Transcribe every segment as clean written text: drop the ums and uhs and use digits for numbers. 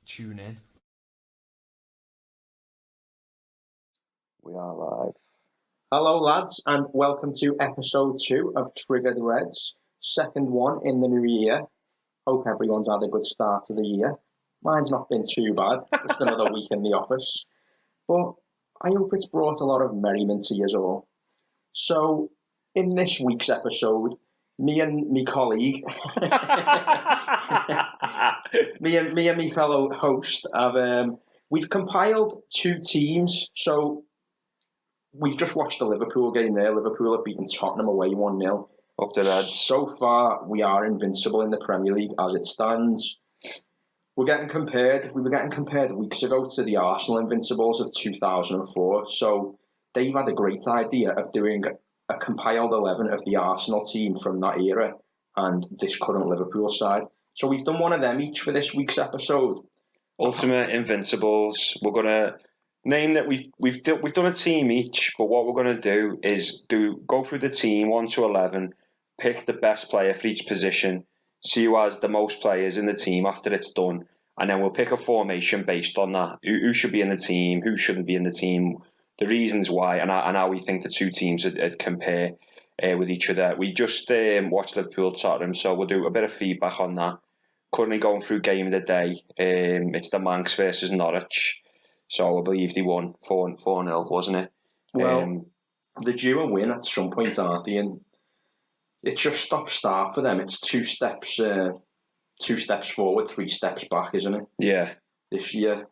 Tune in. We are live. Hello lads, and welcome to episode 2 of Triggered Reds, second one in the new year. Hope everyone's had a good start to the year. Mine's not been too bad, just another week in the office. But I hope it's brought a lot of merriment to you all. So, in this week's episode, me and me colleague, me and me fellow host, we've compiled 2 teams. So we've just watched the Liverpool game there. Liverpool have beaten Tottenham away 1-0. Up the Reds. So far, we are invincible in the Premier League as it stands. We were getting compared weeks ago to the Arsenal Invincibles of 2004. So they've had a great idea of doing a compiled 11 of the Arsenal team from that era and this current Liverpool side. So we've done one of them each for this week's episode. Ultimate Invincibles. We're gonna name that we've done a team each, but what we're gonna do is go through the team 1 to 11, pick the best player for each position, see who has the most players in the team after it's done, and then we'll pick a formation based on that. Who should be in the team, who shouldn't be in the team, the reasons why, and how we think the 2 teams would compare with each other. We just watched Liverpool Tottenham, so we'll do a bit of feedback on that. Currently going through game of the day. It's the Manx versus Norwich. So I believe they won 4-0, wasn't it? Well, they're due a win at some point, aren't they? And it's just stop-start for them. It's 2 steps forward, 3 steps back, isn't it? Yeah. This year.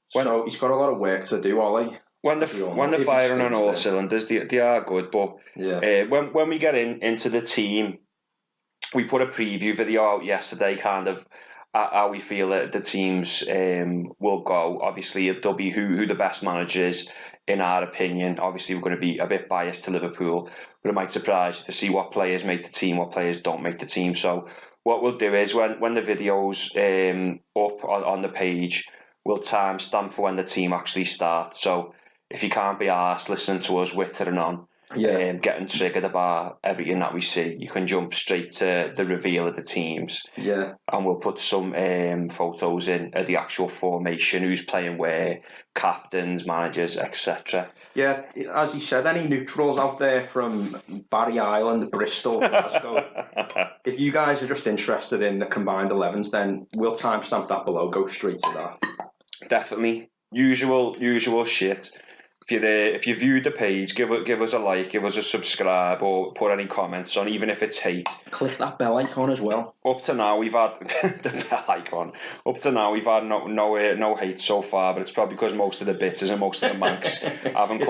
So he's got a lot of work to do, Ollie. When they're firing on all cylinders, they are good. But when we get into the team, we put a preview video out yesterday, kind of how we feel that the teams will go. Obviously, there'll be who the best manager is, in our opinion. Obviously, we're going to be a bit biased to Liverpool, but it might surprise you to see what players make the team, what players don't make the team. So what we'll do is when the video's up on the page, we'll timestamp for when the team actually starts. So if you can't be arsed listening to us wittering on, getting triggered about everything that we see, you can jump straight to the reveal of the teams. Yeah. And we'll put some photos in of the actual formation, who's playing where, captains, managers, etc. Yeah, as he said, any neutrals out there from Barry Island, Bristol, Glasgow, if you guys are just interested in the combined 11s, then we'll timestamp that below, go straight to that. Definitely. Usual shit. If you viewed the page, give us a like, give us a subscribe, or put any comments on, even if it's hate. Click that bell icon as well. Up to now, we've had the bell icon. Up to now, we've had no hate so far, but it's probably because most of the bitters and most of the manx haven't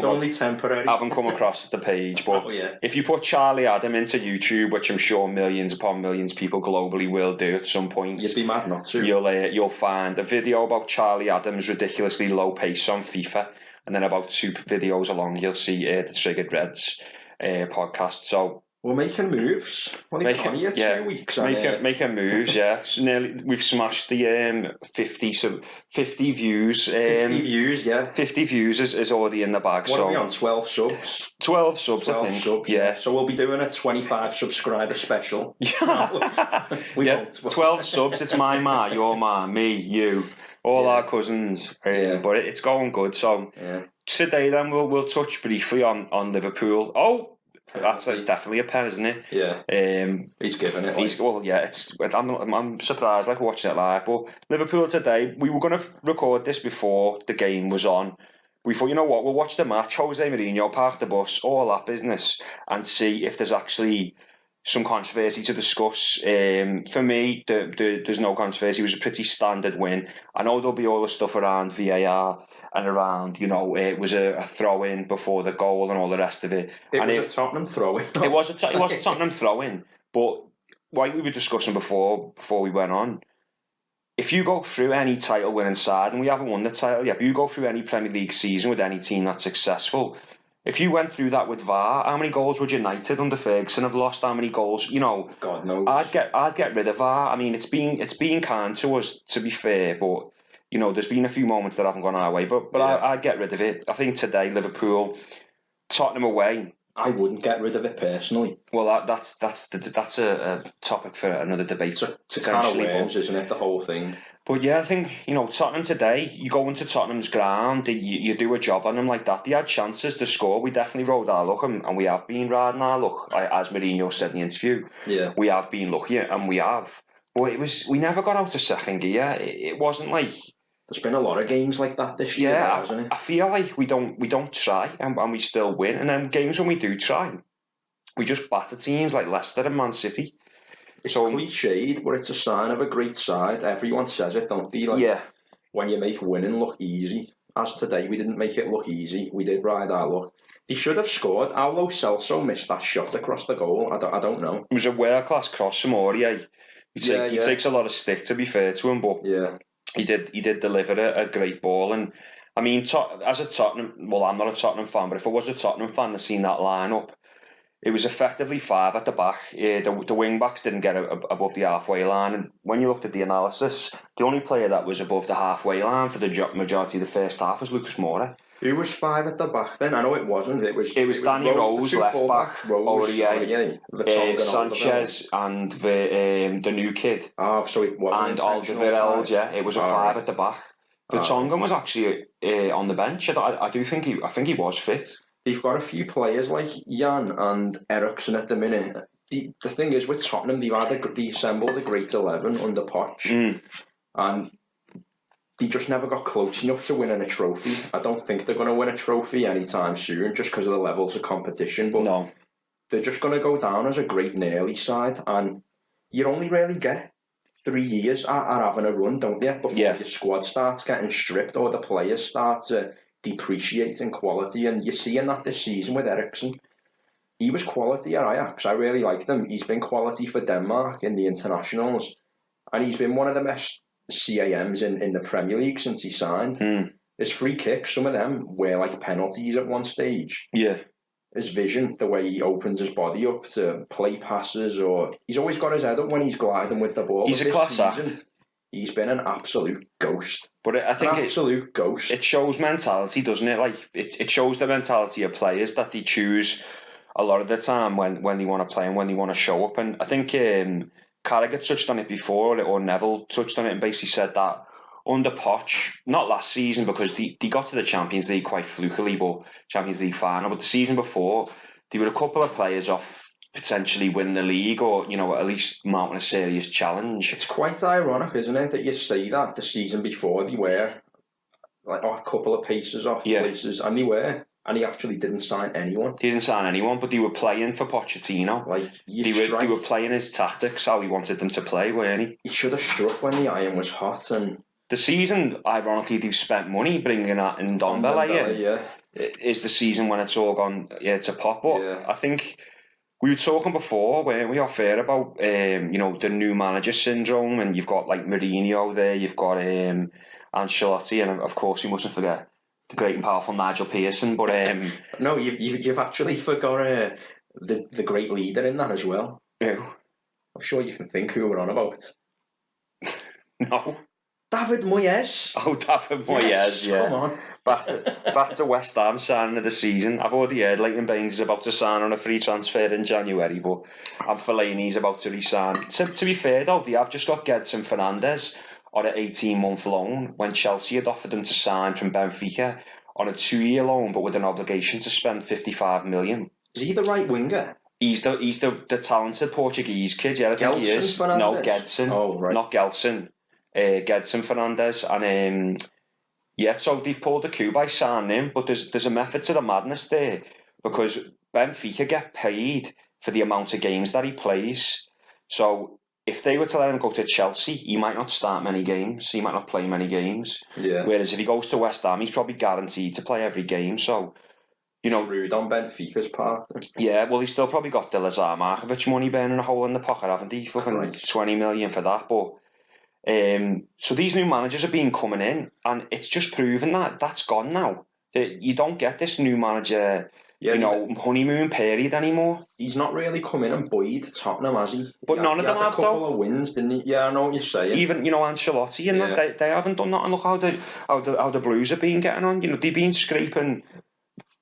come across the page. But if you put Charlie Adam into YouTube, which I'm sure millions upon millions of people globally will do at some point, you'd be mad not to. You'll find a video about Charlie Adam's ridiculously low pace on FIFA. And then about 2 videos along, you'll see the Triggered Reds podcast. So we're making moves. Only 2 weeks. Making moves. Yeah, so we've smashed the 50 views. 50 views. Yeah, 50 views is already in the bag. What are we on? 12 subs. 12 subs. 12 I think. Subs. Yeah. So we'll be doing a 25 subscriber special. We won't. 12 subs. It's my ma, your ma, me, you. All our cousins, but it's going good. So today, then we'll touch briefly on Liverpool. Oh, that's definitely a pen, isn't it? Yeah. He's giving it. I'm surprised, like watching it live. But Liverpool today, we were going to record this before the game was on. We thought, you know what, we'll watch the match. Jose Mourinho, park the bus, all that business, and see if there's actually some controversy to discuss. For me, there's no controversy. It was a pretty standard win. I know there'll be all the stuff around VAR and around, it was a throw-in before the goal and all the rest of it. It was a Tottenham throw-in. It was a Tottenham throw-in. But like we were discussing before we went on, if you go through any title-winning side, and we haven't won the title yet, but you go through any Premier League season with any team that's successful, if you went through that with VAR, how many goals would United under Ferguson have lost? How many goals? God knows. I'd get rid of VAR. I mean, it's been kind to us, to be fair, but there's been a few moments that haven't gone our way. But I'd get rid of it. I think today, Liverpool, Tottenham away, I wouldn't get rid of it personally. Well, that's a topic for another debate. It's kind of worms, isn't it? The whole thing. But yeah, I think Tottenham today. You go into Tottenham's ground, you do a job on them like that. They had chances to score. We definitely rode our luck, and we have been riding our luck. As Mourinho said in the interview, we have been lucky, and we have. But we never got out of second gear. It wasn't like. There's been a lot of games like that this year, hasn't it? I feel like we don't try, and we still win. And then games when we do try, we just batter teams like Leicester and Man City. It's cliched, but it's a sign of a great side. Everyone says it, don't they? Like, when you make winning look easy. As today, we didn't make it look easy. We did ride our luck. They should have scored. How Lo Celso missed that shot across the goal? I don't know. It was a world-class cross from Aurier. He takes a lot of stick, to be fair to him, but he did deliver a great ball. And I mean, as a Tottenham, well, I'm not a Tottenham fan, but if I was a Tottenham fan and seen that lineup, it was effectively 5 at the back. The wing backs didn't get above the halfway line, and when you looked at the analysis, the only player that was above the halfway line for the majority of the first half was Lucas Moura. Who was 5 at the back then? I know it wasn't. It was Danny Rose left back, Aurier, Sanchez, and the new kid. Oh, so it wasn't. And Alderweireld, it was a 5 at the back. Vertonghen was actually on the bench. I think he was fit. They've got a few players like Jan and Eriksen at the minute. The thing is, with Tottenham, they assembled a great 11 under Poch, and they just never got close enough to winning a trophy. I don't think they're going to win a trophy anytime soon, just because of the levels of competition. But no, they're just going to go down as a great nearly side, and you only really get 3 years at having a run, don't you? Before your squad starts getting stripped or the players start to depreciate in quality, and you're seeing that this season with Eriksen. He was quality at Ajax. I really liked him. He's been quality for Denmark in the internationals, and he's been one of the best CAMs in the Premier League since he signed. His free kicks, some of them were like penalties at one stage. His vision, the way he opens his body up to play passes, or he's always got his head up when he's gliding with the ball. He's a class act. He's been an absolute ghost. But I think ghost. It shows mentality, doesn't it? Like it shows the mentality of players that they choose a lot of the time when they want to play and when they want to show up. And I think Carragher touched on it before, or Neville touched on it and basically said that under Poch, not last season because they got to the Champions League quite flukily, but Champions League final, but the season before, there were a couple of players off potentially win the league or, at least mounting a serious challenge. It's quite ironic, isn't it, that you say that the season before they were like a couple of paces off places, and they were. And he actually didn't sign anyone. He didn't sign anyone, but they were playing for Pochettino. Like they were playing his tactics, how he wanted them to play, weren't he? He should have struck when the iron was hot. And the season, ironically, they've spent money bringing that in Ndombele. Is the season when it's all gone to pot. But I think we were talking before, weren't we, off air about the new manager syndrome, and you've got like Mourinho there, you've got Ancelotti, and of course you mustn't forget the great and powerful Nigel Pearson. But no, you've actually forgot the great leader in that as well. Who? I'm sure you can think who we're on about. No. David Moyes. Oh, David Moyes, Come on. Back to West Ham signing of the season. I've already heard Leighton Baines is about to sign on a free transfer in January, but Fellaini's about to resign. To be fair though, they have just got Gedson Fernandes on an 18-month loan when Chelsea had offered him to sign from Benfica on a 2-year loan, but with an obligation to spend 55 million. Is he the right winger? He's the talented Portuguese kid, I think he is. Fernandes? No, Gedson. Oh, right. Not Gelson. Gedson Fernandes. And so they've pulled a coup by signing him, but there's a method to the madness there, because Benfica get paid for the amount of games that he plays. So if they were to let him go to Chelsea, he might not start many games. He might not play many games. Whereas if he goes to West Ham, he's probably guaranteed to play every game. So, rude on Benfica's part. Yeah, well, he's still probably got the Lazar Markovic money burning a hole in the pocket, haven't he? Fucking 20 million for that. But so these new managers have been coming in, and it's just proven that that's gone now. You don't get this new manager, honeymoon period anymore. He's not really come in and buoyed Tottenham, has he? But none of them have, though. A couple of wins, didn't he? Yeah, I know what you're saying. Even, Ancelotti and that, they haven't done that. And look how the Blues have been getting on. They've been scraping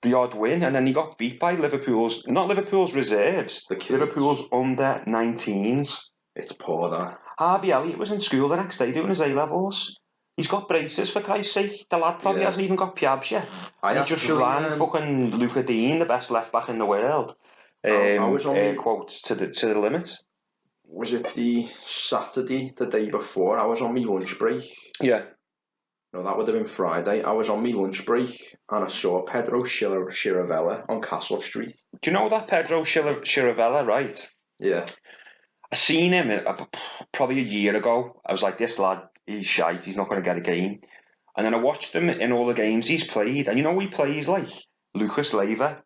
the odd win, and then he got beat by not Liverpool's reserves, Liverpool's under-19s. It's poor, that. Harvey Elliott was in school the next day doing his A-levels. He's got braces, for Christ's sake. The lad probably hasn't even got piabs yet. He just ran fucking Luca Dean, the best left-back in the world. I was on quotes to the limit. Was it the Saturday, the day before? I was on my lunch break. Yeah. No, that would have been Friday. I was on my lunch break and I saw Pedro Chiravella on Castle Street. Do you know that Pedro Chiravella, right? Yeah. I seen him probably a year ago. I was like, this lad, he's shite. He's not going to get a game. And then I watched him in all the games he's played. And you know who he plays like? Lucas Leiva.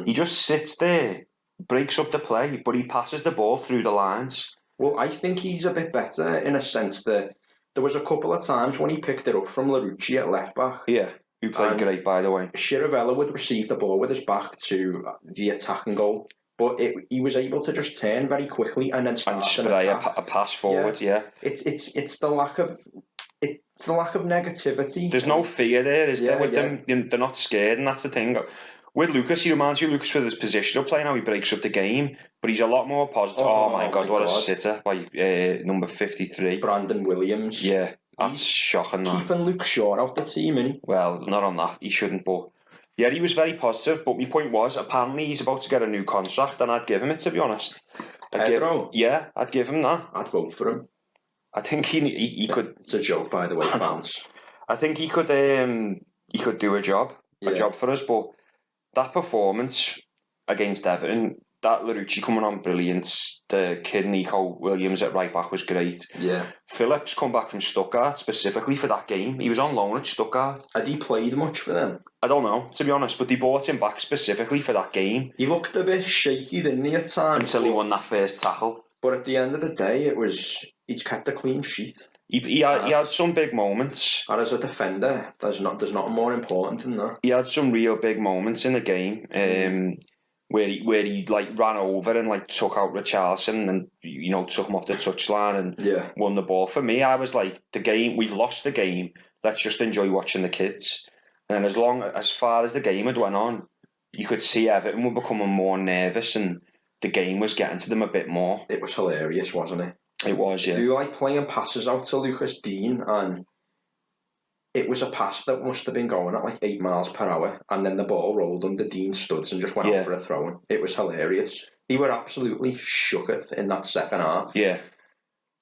He just sits there, breaks up the play, but he passes the ball through the lines. Well, I think he's a bit better in a sense that there was a couple of times when he picked it up from Larucci at left back. Yeah, who played great, by the way. Chiravella would receive the ball with his back to the attacking goal, but he was able to just turn very quickly and then start spray a pass forward. Yeah. It's the lack of negativity. There's no fear there, is there? With them, they're not scared, and that's the thing. With Lucas, he reminds you of Lucas with his positional play. Now he breaks up the game, but he's a lot more positive. Oh my God, what a sitter by number 53. Brandon Williams. Yeah, that's shocking. Keeping Luke Shaw out the team, isn't he? Well, not on that. He shouldn't, but yeah, he was very positive. But my point was, apparently he's about to get a new contract, and I'd give him it, to be honest. Pedro? I'd give him that. I'd vote for him. I think he could... It's a joke, by the way, fans. I think he could do a job for us, but that performance against Everton, that Larucci coming on brilliant, the kid Nico Williams at right back was great. Yeah. Phillips come back from Stuttgart specifically for that game. He was on loan at Stuttgart. Had he played much for them? I don't know, to be honest, but they brought him back specifically for that game. He looked a bit shaky, didn't he, at times? Until he won that first tackle. But at the end of the day, he's kept a clean sheet. He had some big moments. And as a defender, there's not more important than that. He had some real big moments in the game, where he like ran over and like took out Richarlison and took him off the touchline and won the ball. For me, I was like, we've lost the game. Let's just enjoy watching the kids. And as far as the game had went on, you could see Everton were becoming more nervous and the game was getting to them a bit more. It was hilarious, wasn't it? It was, yeah. You were like playing passes out to Lucas Dean, and it was a pass that must have been going at like 8 miles per hour, and then the ball rolled under Dean's studs and just went out for a throw-in. It was hilarious. They were absolutely shooketh in that second half. Yeah.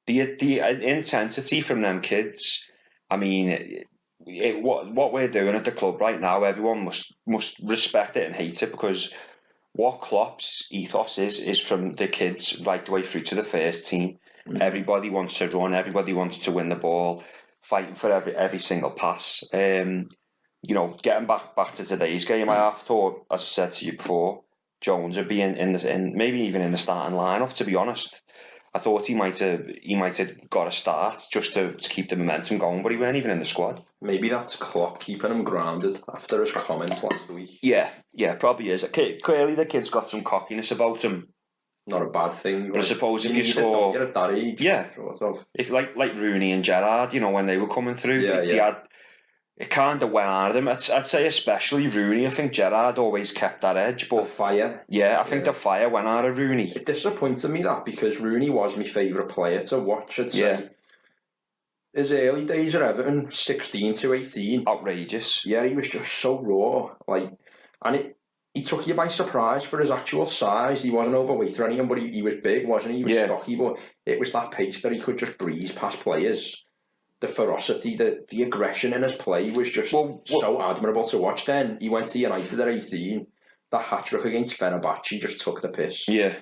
The intensity from them kids, I mean, what we're doing at the club right now, everyone must respect it and hate it, because what Klopp's ethos is from the kids right the way through to the first team. Everybody wants to run, everybody wants to win the ball, fighting for every single pass. Getting back to today's game, I have thought, as I said to you before, Jones would be in maybe even in the starting lineup, to be honest. I thought he might have got a start just to keep the momentum going, but he weren't even in the squad. Maybe that's Klopp keeping him grounded after his comments last week. Yeah, probably is. Clearly the kid's got some cockiness about him. Not a bad thing. But I suppose if you score... You're at that age. Yeah. Sort of. If like Rooney and Gerrard, when they were coming through, they had... It kind of went out of them. I'd say especially Rooney. I think Gerrard always kept that edge. But the fire. Yeah, I think the fire went out of Rooney. It disappointed me that, because Rooney was my favourite player to watch, I'd say. His early days at Everton, 16 to 18. Outrageous. Yeah, he was just so raw. He took you by surprise for his actual size. He wasn't overweight or anything, but he was big, wasn't he? He was stocky, but it was that pace that he could just breeze past players. The ferocity, the aggression in his play was just so admirable to watch. Then he went to United at 18. That hat-trick against Fenerbahce just took the piss. Yeah.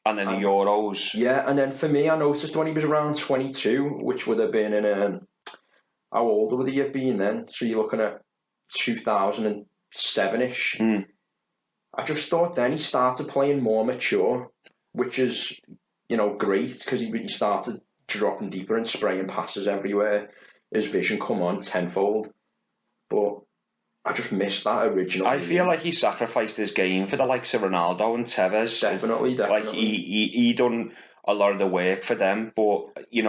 And then the Euros. Yeah, and then for me, I noticed when he was around 22, which would have been in... how old would he have been then? So you're looking at 2007-ish. I just thought then he started playing more mature, which is, great, because he started dropping deeper and spraying passes everywhere. His vision come on tenfold. But I just missed that original. I feel like he sacrificed his game for the likes of Ronaldo and Tevez. Definitely. Like he done a lot of the work for them, but he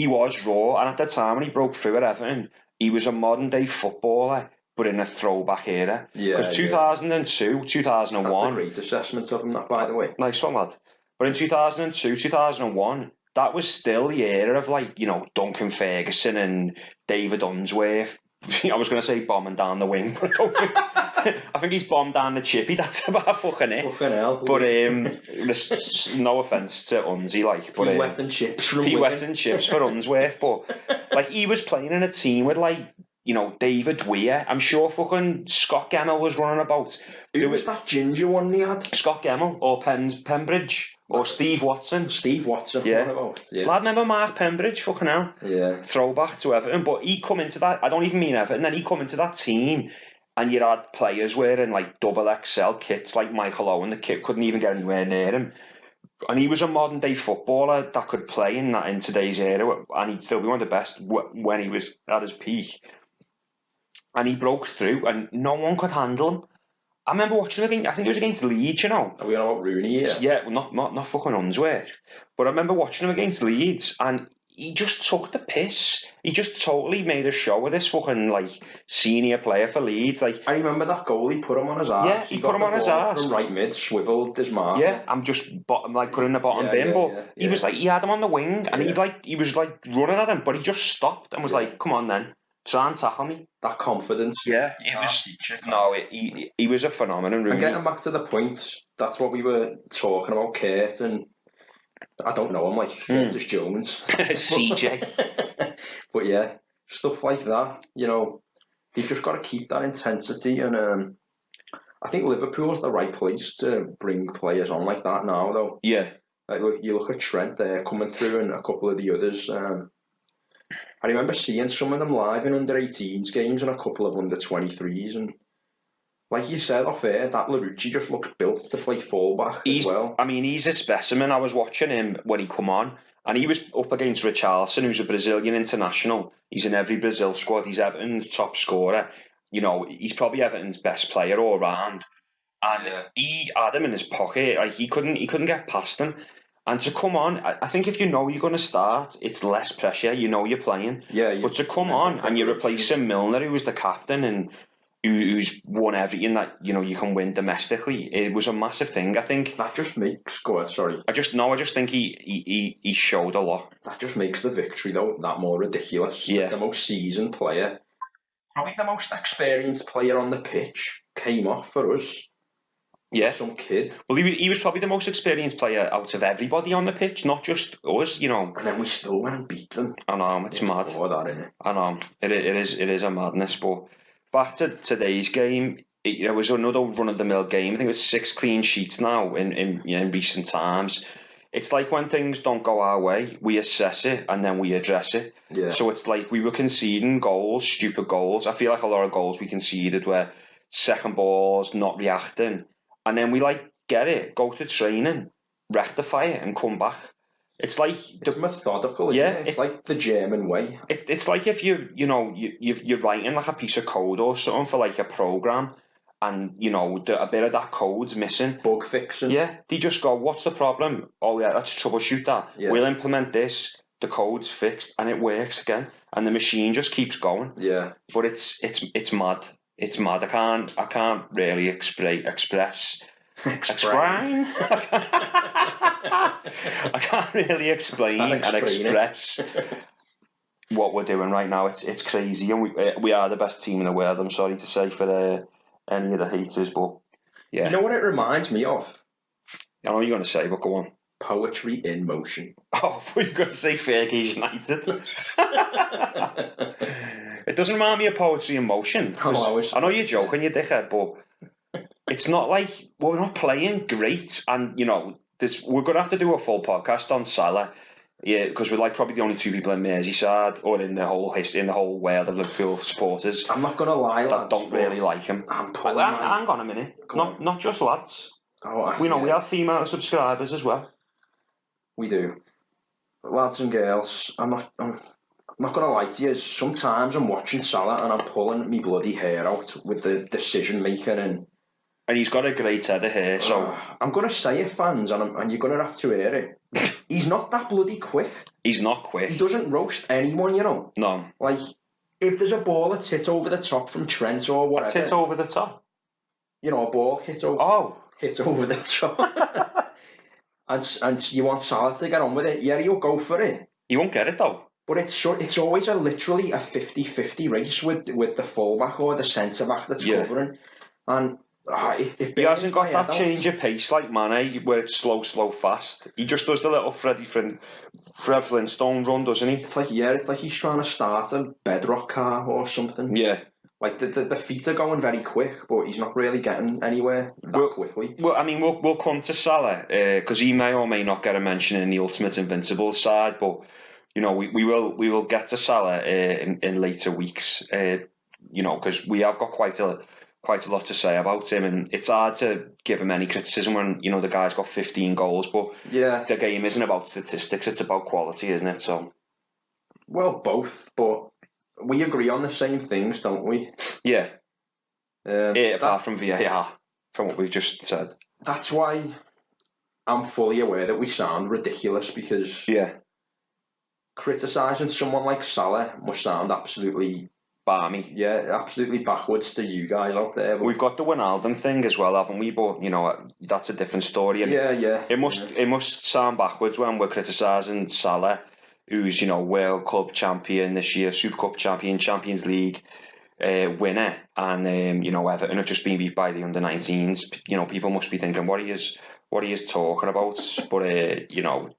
was raw. And at the time when he broke through at Everton, he was a modern day footballer but in a throwback era. Yeah. Because 2002, 2001... That's a great assessment of him, that, by the way. Nice one, lad. But in 2002, 2001, that was still the era of, like, you know, Duncan Ferguson and David Unsworth. I was going to say bombing down the wing, but I don't think... I think he's bombed down the chippy, that's about fucking it. Fucking hell. But, no offence to Unsy, like... But, he wet and chips from He wet and chips for Unsworth, but, like, he was playing in a team with, like, you know, David Weir. I'm sure fucking Scott Gemmell was running about. Who was that ginger one he had? Scott Gemmell, or Pembridge, or Steve Watson. Steve Watson. Yeah. Yeah. Lad, remember Mark Pembridge? Fucking hell. Yeah. Throwback to Everton. But he come into that, I don't even mean Everton, then he come into that team and you had players wearing like double XL kits like Michael Owen. The kit couldn't even get anywhere near him. And he was a modern day footballer that could play in today's era, and he'd still be one of the best when he was at his peak. And he broke through, and no one could handle him. I remember watching him again. I think it was against Leeds, you know. Are we on about Rooney here? Yeah, well, not fucking Unsworth. But I remember watching him against Leeds, and he just took the piss. He just totally made a show of this fucking, like, senior player for Leeds. Like, I remember that goal. He put him on his arse. Yeah, he put him on his arse from right mid, swiveled his mark. Yeah, I'm like putting the bottom bin, but he was like, he had him on the wing, and he was like running at him, but he just stopped and was like, "Come on, then, try and tackle me." That confidence. Yeah, he was a phenomenon. Really. And getting back to the point, that's what we were talking about, Kurt, and I don't know him, like Curtis Jones. It's DJ. But yeah, stuff like that, you know, you've just got to keep that intensity, and I think Liverpool's the right place to bring players on like that now, though. Yeah. Like, you look at Trent there coming through, and a couple of the others. I remember seeing some of them live in under-18s games and a couple of under-23s, and like you said off air, that Larouci just looks built to play fullback as well. I mean, he's a specimen. I was watching him when he come on, and he was up against Richarlison, who's a Brazilian international. He's in every Brazil squad. He's Everton's top scorer. You know, he's probably Everton's best player all round. And he had him in his pocket. Like, he couldn't get past him. And to come on, I think if you know you're going to start, it's less pressure. You know you're playing. Yeah. But to come on and you're replacing Milner, who was the captain and who's won everything that, you know, you can win domestically, it was a massive thing. I think that just makes. Go ahead, sorry. I just think he showed a lot. That just makes the victory though that more ridiculous. Yeah. Like, the most seasoned player, probably the most experienced player on the pitch, came off for us. Yeah, some kid. Well, he was probably the most experienced player out of everybody on the pitch, not just us, you know. And then we still went and beat them. I know, it's mad. That, isn't it? I know, it is a madness. But back to today's game, it was another run-of-the-mill game. I think it was 6 clean sheets now in recent times. It's like when things don't go our way, we assess it and then we address it. Yeah. So it's like we were conceding goals, stupid goals. I feel like a lot of goals we conceded were second balls, not reacting. And then we get it, go to training, rectify it, and come back. It's like it's methodical, isn't it? It's like the German way. It's like if you're writing like a piece of code or something for like a program, and you know a bit of that code's missing. Bug fixing. Yeah, they just go, "What's the problem? Oh yeah, let's troubleshoot that. Yeah. We'll implement this. The code's fixed, and it works again, and the machine just keeps going." Yeah. But it's mad. It's mad. I can't really express. I can't really explain and express what we're doing right now. It's crazy, and we are the best team in the world. I'm sorry to say for any of the haters, but yeah. You know what it reminds me of? I know what you're going to say, but go on. Poetry in motion. Oh, I thought you were going to say Fergie's United. It doesn't remind me of Poetry in Motion. I know you're joking, you dickhead, but it's not like we're not playing great, and you know we're going to have to do a full podcast on Salah, yeah, because we're like probably the only 2 people in Merseyside or in the whole history, in the whole world of Liverpool supporters. I'm not going to lie, that lads, don't really like him. Hang on a minute, not just lads. We have female subscribers as well. We do, lads and girls. I'm not going to lie to you. Sometimes I'm watching Salah and I'm pulling me bloody hair out with the decision making, and he's got a great head of hair. So I'm going to say it, fans, and you're going to have to hear it. He's not that bloody quick. He's not quick. He doesn't roast anyone, you know. No. Like, if there's a ball that's hit over the top from Trent or whatever... It's hit over the top? You know, a ball hit over the top. and you want Salah to get on with it. Yeah, he'll go for it. He won't get it, though. But it's always literally a 50-50 race with the fullback or the centre-back that's covering. And he hasn't got that change of pace like Mane, where it's slow, fast. He just does the little Fred Flintstone run, doesn't he? It's like he's trying to start a bedrock car or something. Yeah. Like the feet are going very quick, but he's not really getting anywhere quickly. Well, I mean, we'll come to Salah because he may or may not get a mention in the ultimate invincible side, but you know we will get to Salah in later weeks. You know, because we have got quite a lot to say about him, and it's hard to give him any criticism when you know the guy's got 15 goals. But the game isn't about statistics; it's about quality, isn't it? So, well, both, but. We agree on the same things, don't we? Yeah. Apart from VAR, from what we've just said. That's why I'm fully aware that we sound ridiculous because criticising someone like Salah must sound absolutely balmy. Yeah, absolutely backwards to you guys out there. But we've got the Wijnaldum thing as well, haven't we? But you know that's a different story. And it must sound backwards when we're criticising Salah, who's, you know, World Club champion this year, Super Cup champion, Champions League winner, and you know, Everton have just been beat by the under-19s. You know, people must be thinking what he is talking about. But you know,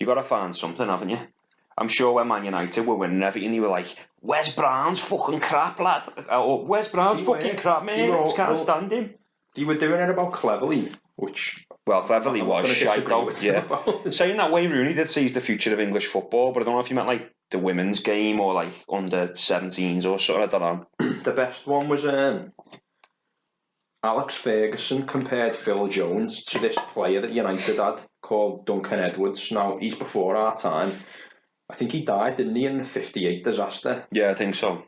you got to find something, haven't you? I'm sure when Man United were winning everything, you were like, "Wes Brown's fucking crap, lad." Or "Wes Brown's fucking crap, mate. Can't stand him." They were doing it about Cleverley, which... Well, Cleverley was shite though, yeah. Saying that, Wayne Rooney did say he's the future of English football, but I don't know if you meant like the women's game or like under 17s or something, I don't know. The best one was Alex Ferguson compared Phil Jones to this player that United had called Duncan Edwards. Now, he's before our time. I think he died, didn't he, in the 58 disaster? Yeah, I think so.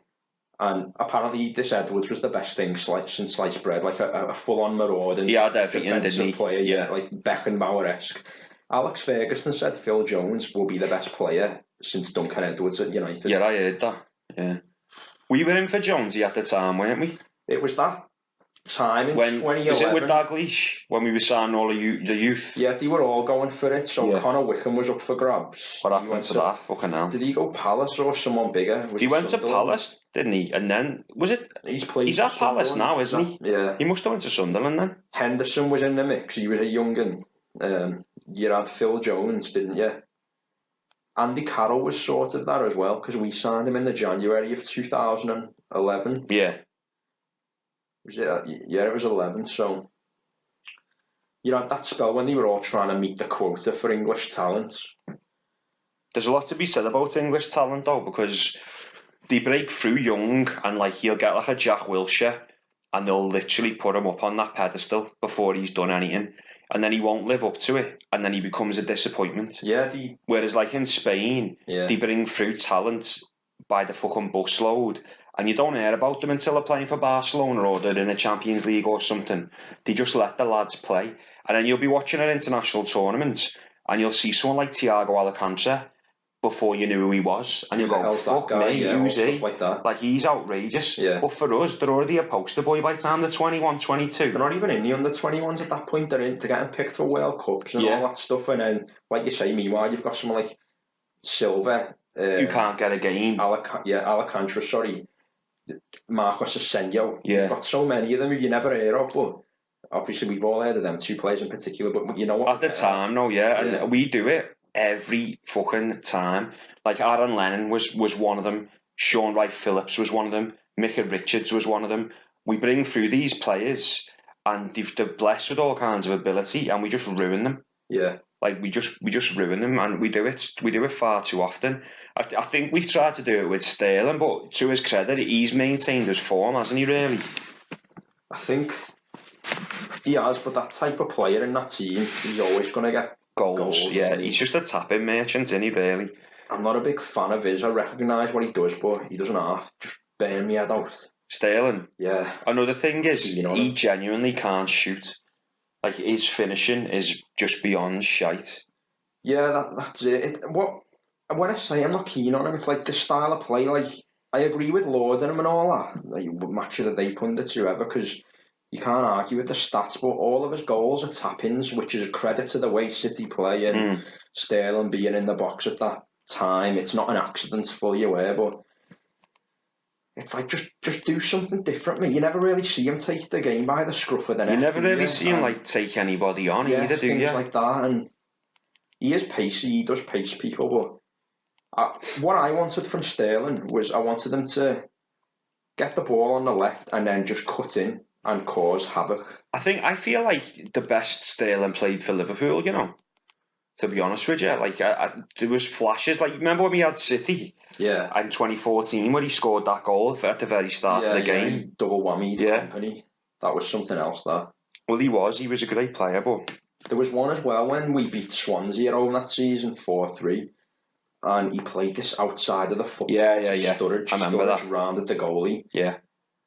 And apparently this Edwards was the best thing since sliced bread, like a full-on marauding defensive player, like Beckenbauer-esque. Alex Ferguson said Phil Jones will be the best player since Duncan Edwards at United. Yeah, I heard that. Yeah, we were in for Jonesy at the time, weren't we? It was that time in 2011. Was it with Dalglish when we were signing all the youth? Yeah, they were all going for it. So Connor Wickham was up for grabs. What happened to that? Fucking hell. Did he go Palace or someone bigger? He went to Palace, didn't he? And then was it? He's at Palace now, isn't he? Yeah. He must have went to Sunderland then. Henderson was in the mix. He was a young'un. You had Phil Jones, didn't you? Andy Carroll was sort of that as well because we signed him in the January of 2011. Yeah. Was it? Yeah, it was 11. So, you know, that spell when they were all trying to meet the quota for English talent. There's a lot to be said about English talent though, because they break through young and like you'll get like a Jack Wilshere and they'll literally put him up on that pedestal before he's done anything. And then he won't live up to it, and then he becomes a disappointment. Yeah. Whereas, like in Spain, they bring through talent by the fucking busload, and you don't hear about them until they're playing for Barcelona or they're in a Champions League or something. They just let the lads play, and then you'll be watching an international tournament, and you'll see someone like Thiago Alcantara before you knew who he was, and you go, "Fuck me, who's he?" Like he's outrageous. Yeah. But for us, they're already a poster boy by the time they're 21, 22. They're not even in the under-21s at that point. They're getting picked for World Cups and all that stuff. And then, like you say, meanwhile, you've got someone like Silva, who can't get a game. Alcantara, sorry, Marcos Asensio. Yeah. You've got so many of them who you never hear of, but obviously we've all heard of them, two players in particular. But you know what? At the time, and we do it every fucking time. Like Aaron Lennon was one of them. Sean Wright Phillips was one of them. Micah Richards was one of them. We bring through these players and they're blessed with all kinds of ability and we just ruin them. Yeah. Like we just ruin them, and we do it far too often. I think we've tried to do it with Sterling, but to his credit, he's maintained his form, hasn't he, really? I think he has, but that type of player in that team, he's always going to get goals. Yeah, he's just a tapping merchant, isn't he, really? I'm not a big fan of his. I recognise what he does, but he doesn't half just burn me head out. Sterling? Yeah. Another thing is, he genuinely can't shoot. Like, his finishing is just beyond shite. Yeah, that's it. When I say I'm not keen on him, it's like the style of play, like, I agree with Lordenham and all that. Like, match of the day pundits, whoever, because you can't argue with the stats, but all of his goals are tap-ins, which is a credit to the way City play and Sterling being in the box at that time. It's not an accident, fully aware, but it's like, just do something different, mate. You never really see him take the game by the scruff of the neck. You never really see him like take anybody on either, do you? Things like that, and he is pacey, he does pace people, but what I wanted from Sterling was I wanted him to get the ball on the left and then just cut in and cause havoc. I feel like the best Sterling played for Liverpool, you know, to be honest with you. Like, there was flashes. Like, remember when we had City? Yeah. In 2014 when he scored that goal at the very start of the game? He double whammied Company. That was something else, that. Well, he was a great player, but... There was one as well when we beat Swansea at home that season, 4-3. And he played this outside of the football. Sturridge. I remember that. Rounded the goalie. Yeah.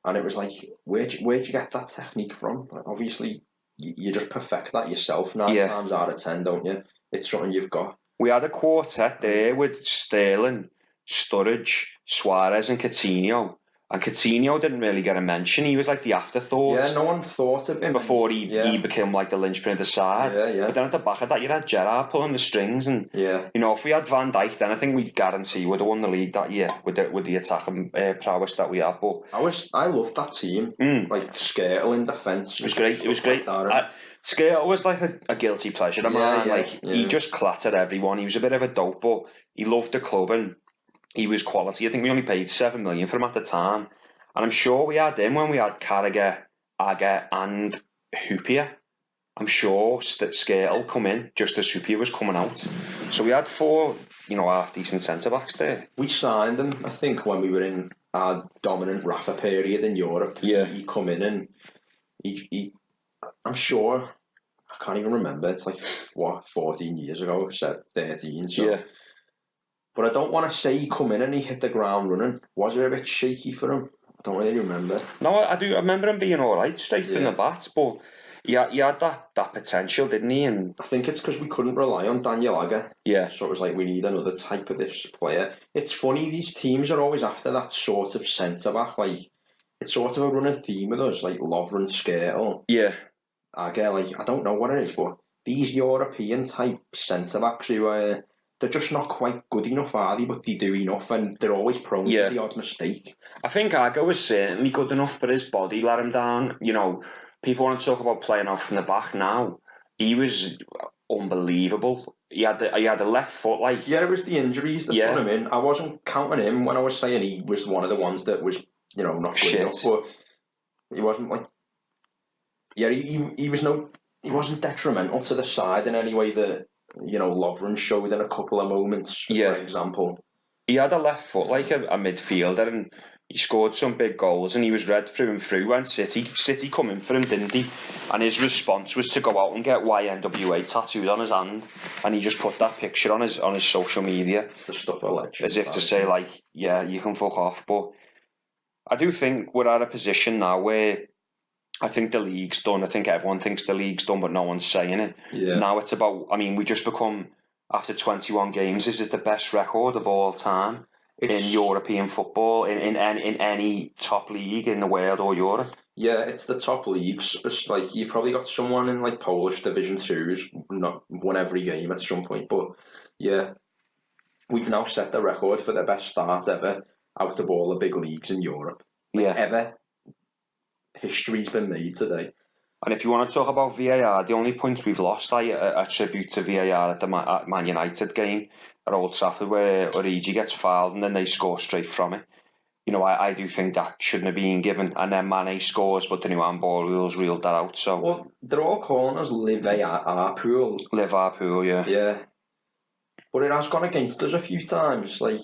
And it was like, where'd you get that technique from? Like, obviously, you just perfect that yourself 9 times out of 10, don't you? It's something you've got. We had a quartet there with Sterling, Sturridge, Suarez and Coutinho. And Coutinho didn't really get a mention. He was like the afterthought. Yeah, no one thought of him. Before he became like the linchpin of the side. Yeah. But then at the back of that, you had Gerrard pulling the strings. And, you know, if we had Van Dijk, then I think we'd guarantee we'd have won the league that year with the attacking prowess that we had. But I loved that team. Like, Skrtel in defence. It was great. Skrtel was like a guilty pleasure of mine. He just clattered everyone. He was a bit of a dope, but he loved the club and he was quality. I think we only paid 7 million for him at the time. And I'm sure we had him when we had Carragher, Agger and Hoopier. I'm sure that Skrtel come in just as Hoopier was coming out. So we had 4, half-decent centre-backs there. We signed him, I think, when we were in our dominant Rafa period in Europe. Yeah. He come in and he I'm sure, I can't even remember, it's like, 14 years ago, said 13, so... Yeah. But I don't want to say he come in and he hit the ground running. Was it a bit shaky for him? I don't really remember. No, I do. I remember him being all right straight from the bat, but he had that potential, didn't he? And I think it's because we couldn't rely on Daniel Agger. Yeah. So it was like, we need another type of this player. It's funny, these teams are always after that sort of centre-back. Like, it's sort of a running theme with us, like Lovren, Skrtel. Yeah. Agger, like, I don't know what it is, but these European type centre-backs who they're just not quite good enough, are they? But they do enough, and they're always prone to the odd mistake. I think Agger was certainly good enough, but his body let him down. You know, people want to talk about playing out from the back now. He was unbelievable. He had the left foot, like... Yeah, it was the injuries that put him in. I wasn't counting him when I was saying he was one of the ones that was, not good enough, but he wasn't like... Yeah, he wasn't detrimental to the side in any way that... Lovren showed in a couple of moments, for example. He had a left foot like a midfielder, and he scored some big goals, and he was red through and through when City come in for him, didn't he? And his response was to go out and get YNWA tattooed on his hand, and he just put that picture on his social media. It's the stuff of legend. As if to say, like, yeah, you can fuck off. But I do think we're at a position now where I think the league's done. I think everyone thinks the league's done, but no one's saying it. Yeah. Now it's about, we just become, after 21 games, is it the best record of all time in European football, in any top league in the world or Europe? Yeah, it's the top leagues. It's like, you've probably got someone in like Polish Division 2 who's not won every game at some point, but yeah, we've now set the record for the best start ever out of all the big leagues in Europe. Ever. History's been made today. And if you want to talk about VAR, the only points we've lost I attribute to VAR at the Man United game at Old Trafford, where Origi gets fouled and then they score straight from it. I do think that shouldn't have been given, and then Mane scores, but the new handball rules ruled that out. So, well, they're all calling us Liverpool. Liverpool, yeah. Yeah. But it has gone against us a few times, like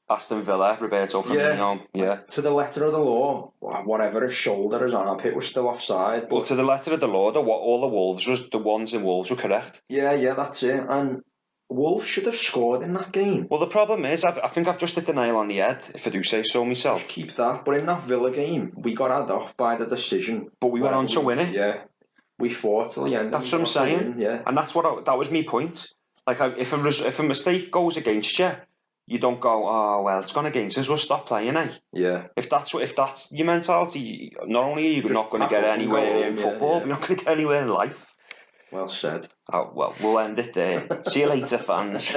Aston Villa, Roberto Firmino, yeah. To the letter of the law, whatever his shoulder, his armpit was still offside. Well, to the letter of the law, all the ones in Wolves were correct. Yeah, that's it. And Wolves should have scored in that game. Well, the problem is, I think I've just hit the nail on the head, if I do say so myself. Just keep that. But in that Villa game, we got had off by the decision. But we went on to win it. Yeah. We fought till the end. That's what I'm saying. Yeah. And that's that was my point. Like, if a mistake goes against you, you don't go, oh well, it's gone against us, we'll stop playing, eh? Yeah. If that's your mentality, not only are you just not going to get anywhere in football, you're not going to get anywhere in life. Well said. Oh, well, we'll end it there. See you later, fans.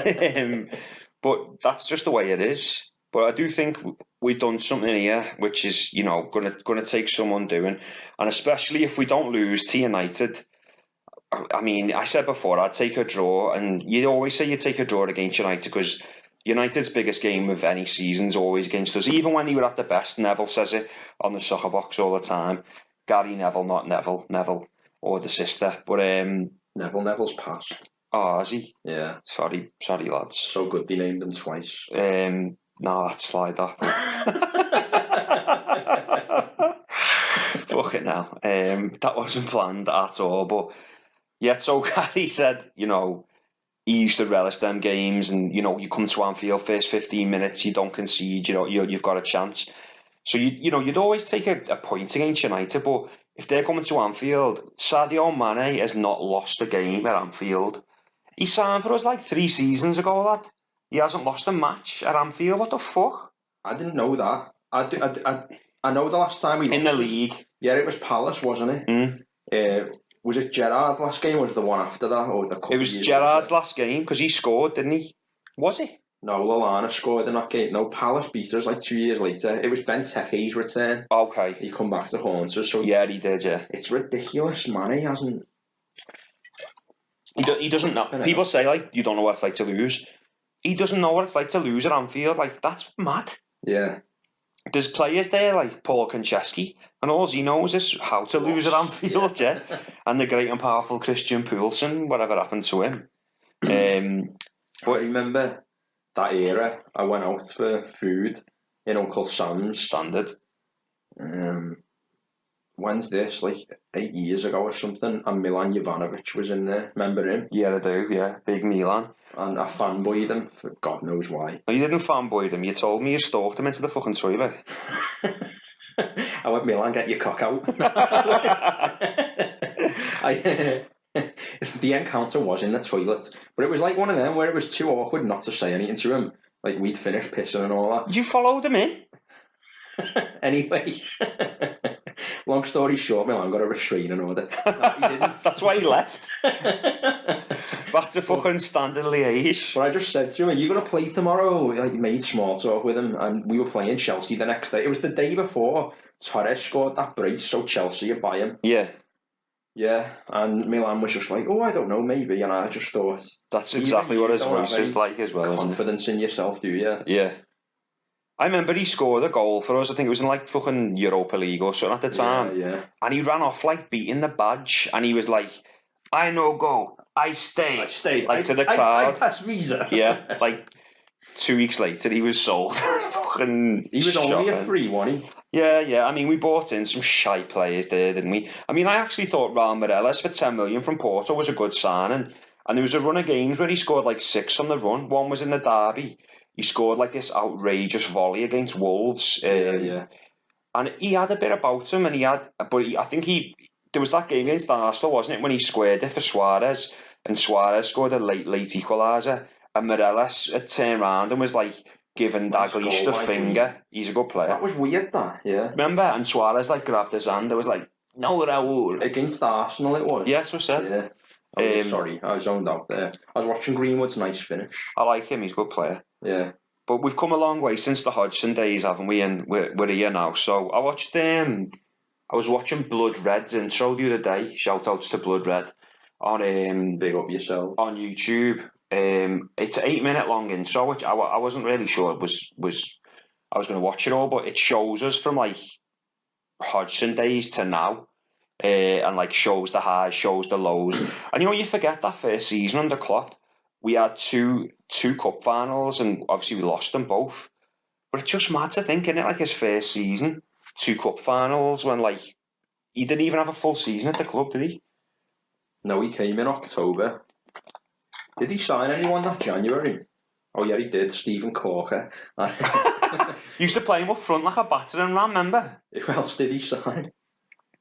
But that's just the way it is. But I do think we've done something here which is, going to take some undoing, and especially if we don't lose to United. I mean, I said before, I'd take a draw, and you always say you take a draw against United because United's biggest game of any season is always against us. Even when they were at the best, Neville says it on the soccer box all the time. Gary Neville, not Neville, or the sister. But Neville's passed. Oh, has he? Yeah. Sorry, lads. So good they named them twice. No, that's slide that. Fucking hell. That wasn't planned at all, but yeah, so Gary said, he used to relish them games, and you come to Anfield first 15 minutes, you don't concede, you've got a chance. So you'd always take a point against United, but if they're coming to Anfield, Sadio Mane has not lost a game at Anfield. He signed for us like 3 seasons ago, lad. He hasn't lost a match at Anfield. What the fuck? I didn't know that. I know the last time we in the league. Yeah, it was Palace, wasn't it? Was it Gerrard's last game, or was it the one after that? Or it was Gerrard's last game, because he scored, didn't he? Was he? No, Lallana scored in that game. No, Palace beat us like 2 years later. It was Benteke's return. Okay. He come back to haunt us. So yeah, he did, yeah. It's ridiculous, man. He hasn't... He doesn't know. People say, like, you don't know what it's like to lose. He doesn't know what it's like to lose at Anfield. Like, that's mad. Yeah. There's players there like Paul Konchesky, and all he knows is how to lose at Anfield, yeah. And the great and powerful Cristian Poulsen, whatever happened to him. But I remember that era, I went out for food in Uncle Sam's. Standard. When's this? Like 8 years ago or something, and Milan Jovanovic was in there. Remember him? Yeah, I do, yeah. Big Milan. And I fanboyed him for God knows why. No, you didn't fanboy him. You told me you stalked him into the fucking toilet. I went, Milan, get your cock out. The encounter was in the toilet, but it was like one of them where it was too awkward not to say anything to him. Like, we'd finished pissing and all that. You followed him in? Anyway, long story short, Milan got a restraining order. No, he didn't. That's why he left. Back to fucking standard Liège. But I just said to him, "Are you going to play tomorrow?" Like, made small talk with him, and we were playing Chelsea the next day. It was the day before Torres scored that brace, so Chelsea would buy him. Yeah. Yeah, and Milan was just like, "Oh, I don't know, maybe," and I just thought... That's exactly what his voice is like as well, confidence in yourself, do you? Yeah. I remember he scored a goal for us. I think it was in like fucking Europa League or something at the time. Yeah. And he ran off like beating the badge, and he was like, "I no go, I stay." Like to the crowd. I pass visa. Yeah, like 2 weeks later he was sold. Fucking he was shocking. Only a free one. Yeah. I mean, we bought in some shy players there, didn't we? I mean, I actually thought Raul Meireles for 10 million from Porto was a good signing. And there was a run of games where he scored like 6 on the run. One was in the derby. He scored like this outrageous volley against Wolves. Yeah. And he had a bit about him, and I think there was that game against Arsenal, wasn't it, when he squared it for Suarez, and Suarez scored a late equaliser, and Meireles had turned around and was like giving Dalglish the finger. He's a good player. That was weird, that, yeah. Remember? And Suarez like grabbed his hand. It was like, "No, Raul." Against Arsenal it was? Yeah, that's what I said. Yeah. Sorry, I zoned out there. I was watching Greenwood's nice finish. I like him, he's a good player. Yeah. But we've come a long way since the Hodgson days, haven't we? And we're here now. So I was watching Blood Red's intro the other day. Shout outs to Blood Red on big up yourself on YouTube. It's an 8-minute long intro, which I wasn't really sure was I was going to watch it all, but it shows us from like Hodgson days to now, and like shows the highs, shows the lows, and you forget that first season under Klopp. We had two cup finals, and obviously we lost them both. But it's just mad to think, isn't it? Like his first season, 2 cup finals, when like he didn't even have a full season at the club, did he? No, he came in October. Did he sign anyone that January? Oh yeah, he did. Stephen Corker. Used to play him up front like a battering ram, remember? Who else did he sign?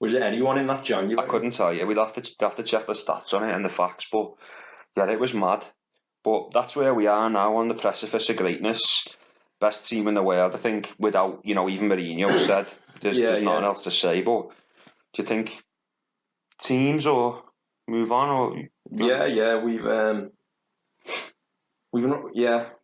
Was it anyone in that January? I couldn't tell you. We'd have to check the stats on it and the facts, but yeah, it was mad. But that's where we are now, on the precipice of greatness. Best team in the world, I think, without, even Mourinho said there's nothing else to say. But do you think teams or move on? Or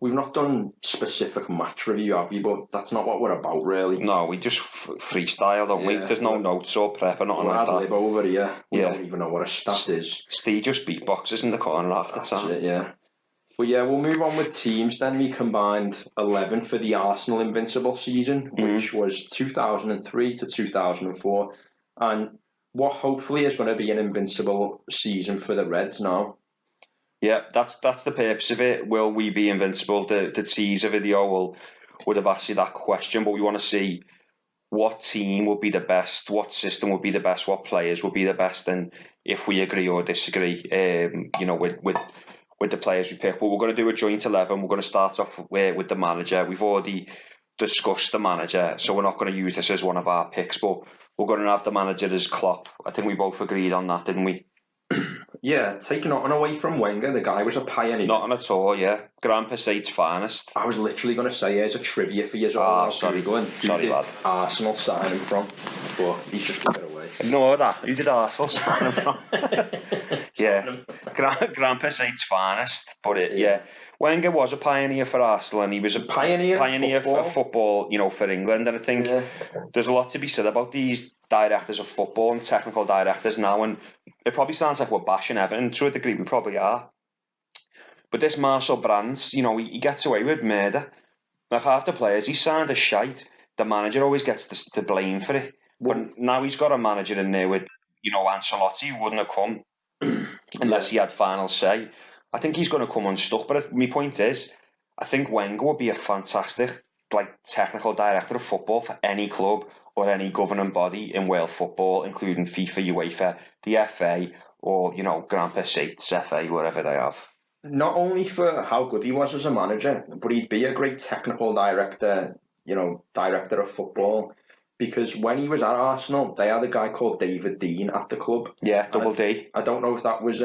we've not done specific match review, have we? But that's not what we're about, really. No, we just freestyle, don't we? There's no notes or prep or nothing like that. Ad-lib over here. We don't even know what a stat is. Steve just beatboxes in the corner half the time. That's it, yeah. But yeah, we'll move on with teams then. We combined 11 for the Arsenal invincible season, which was 2003 to 2004. And what hopefully is going to be an invincible season for the Reds now. Yeah, that's the purpose of it. Will we be invincible? The teaser video would have asked you that question, but we want to see what team will be the best, what system will be the best, what players will be the best, and if we agree or disagree, with the players we pick. But we're going to do a joint 11. We're going to start off with the manager. We've already discussed the manager, so we're not going to use this as one of our picks, but we're going to have the manager as Klopp. I think we both agreed on that, didn't we? Yeah, taking nothing away from Wenger, the guy was a pioneer. Nothing at all, yeah. Grand Passate's finest. I was literally going to say, here's a trivia for you all. Sorry, Sorry, lad. Arsenal sign him from, but he's just given it away. No, who did Arsenal sign him from? Yeah, Grand Passate's finest, but Wenger was a pioneer for Arsenal, and he was a pioneer for football, for England. And I think there's a lot to be said about these directors of football and technical directors now, and it probably sounds like we're bashing Everton. To a degree, we probably are. But this Marcel Brands, he gets away with murder. Like, half the players he signed are shite. The manager always gets the blame for it. But now he's got a manager in there with, Ancelotti, who wouldn't have come unless he had final say. I think he's going to come unstuck. But my point is, I think Wenger would be a fantastic technical director of football for any club or any governing body in world football, including FIFA, UEFA, the FA, or Grand Passate's FA, whatever they have. Not only for how good he was as a manager, but he'd be a great technical director, director of football. Because when he was at Arsenal, they had a guy called David Dean at the club. Yeah, double D. I don't know if that was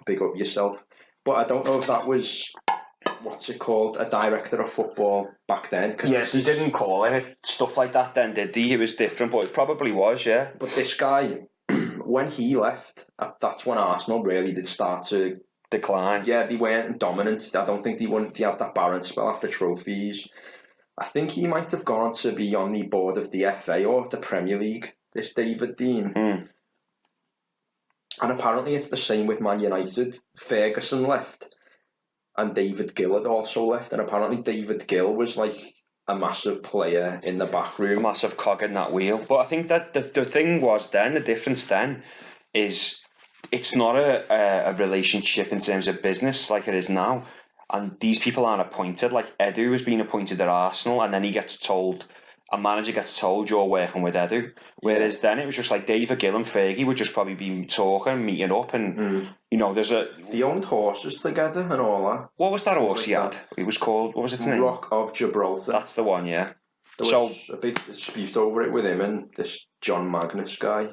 big up yourself, but I don't know if that was a director of football back then. Yes, he didn't call it stuff like that then, did he? It was different, but it probably was, yeah. But this guy, when he left, that's when Arsenal really did start to decline. Yeah, they weren't dominant. I don't think they had that barren spell after trophies. I think he might have gone to be on the board of the FA or the Premier League, this David Dean. And apparently it's the same with Man United. Ferguson left and David Gill had also left, and apparently David Gill was like a massive player in the back room. A massive cog in that wheel. But I think that the thing was then, the difference then, is it's not a relationship in terms of business like it is now. And these people aren't appointed. Like Edu has been appointed at Arsenal, and then a manager gets told you're working with Edu. Whereas then it was just like David Gill and Fergie would just probably be talking, meeting up, and they owned horses together and all that. What was that horse he had? It was called, what was its name? Rock of Gibraltar. That's the one, yeah. There was a big dispute over it with him and this John Magnus guy.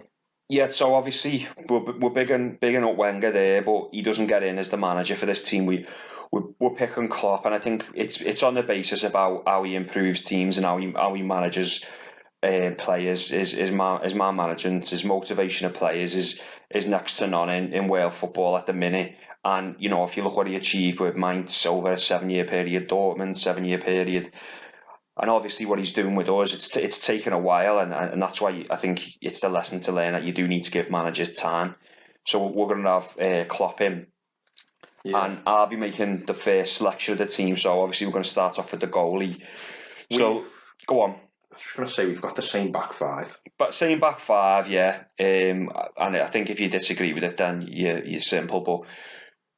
Yeah, so obviously we're bigging up Wenger there, but he doesn't get in as the manager for this team. We're picking Klopp, and I think it's on the basis of how he improves teams and how he manages players. His man management, his motivation of players is next to none in world football at the minute. And if you look what he achieved with Mainz over a 7-year period, Dortmund 7-year period, and obviously what he's doing with us, it's taken a while, and that's why I think it's the lesson to learn that you do need to give managers time. So we're going to have Klopp in. Yeah. And I'll be making the first selection of the team, so obviously we're going to start off with the goalie. So, go on. I was just going to say we've got the same back five. But same back five, yeah. And I think if you disagree with it, then you're simple. But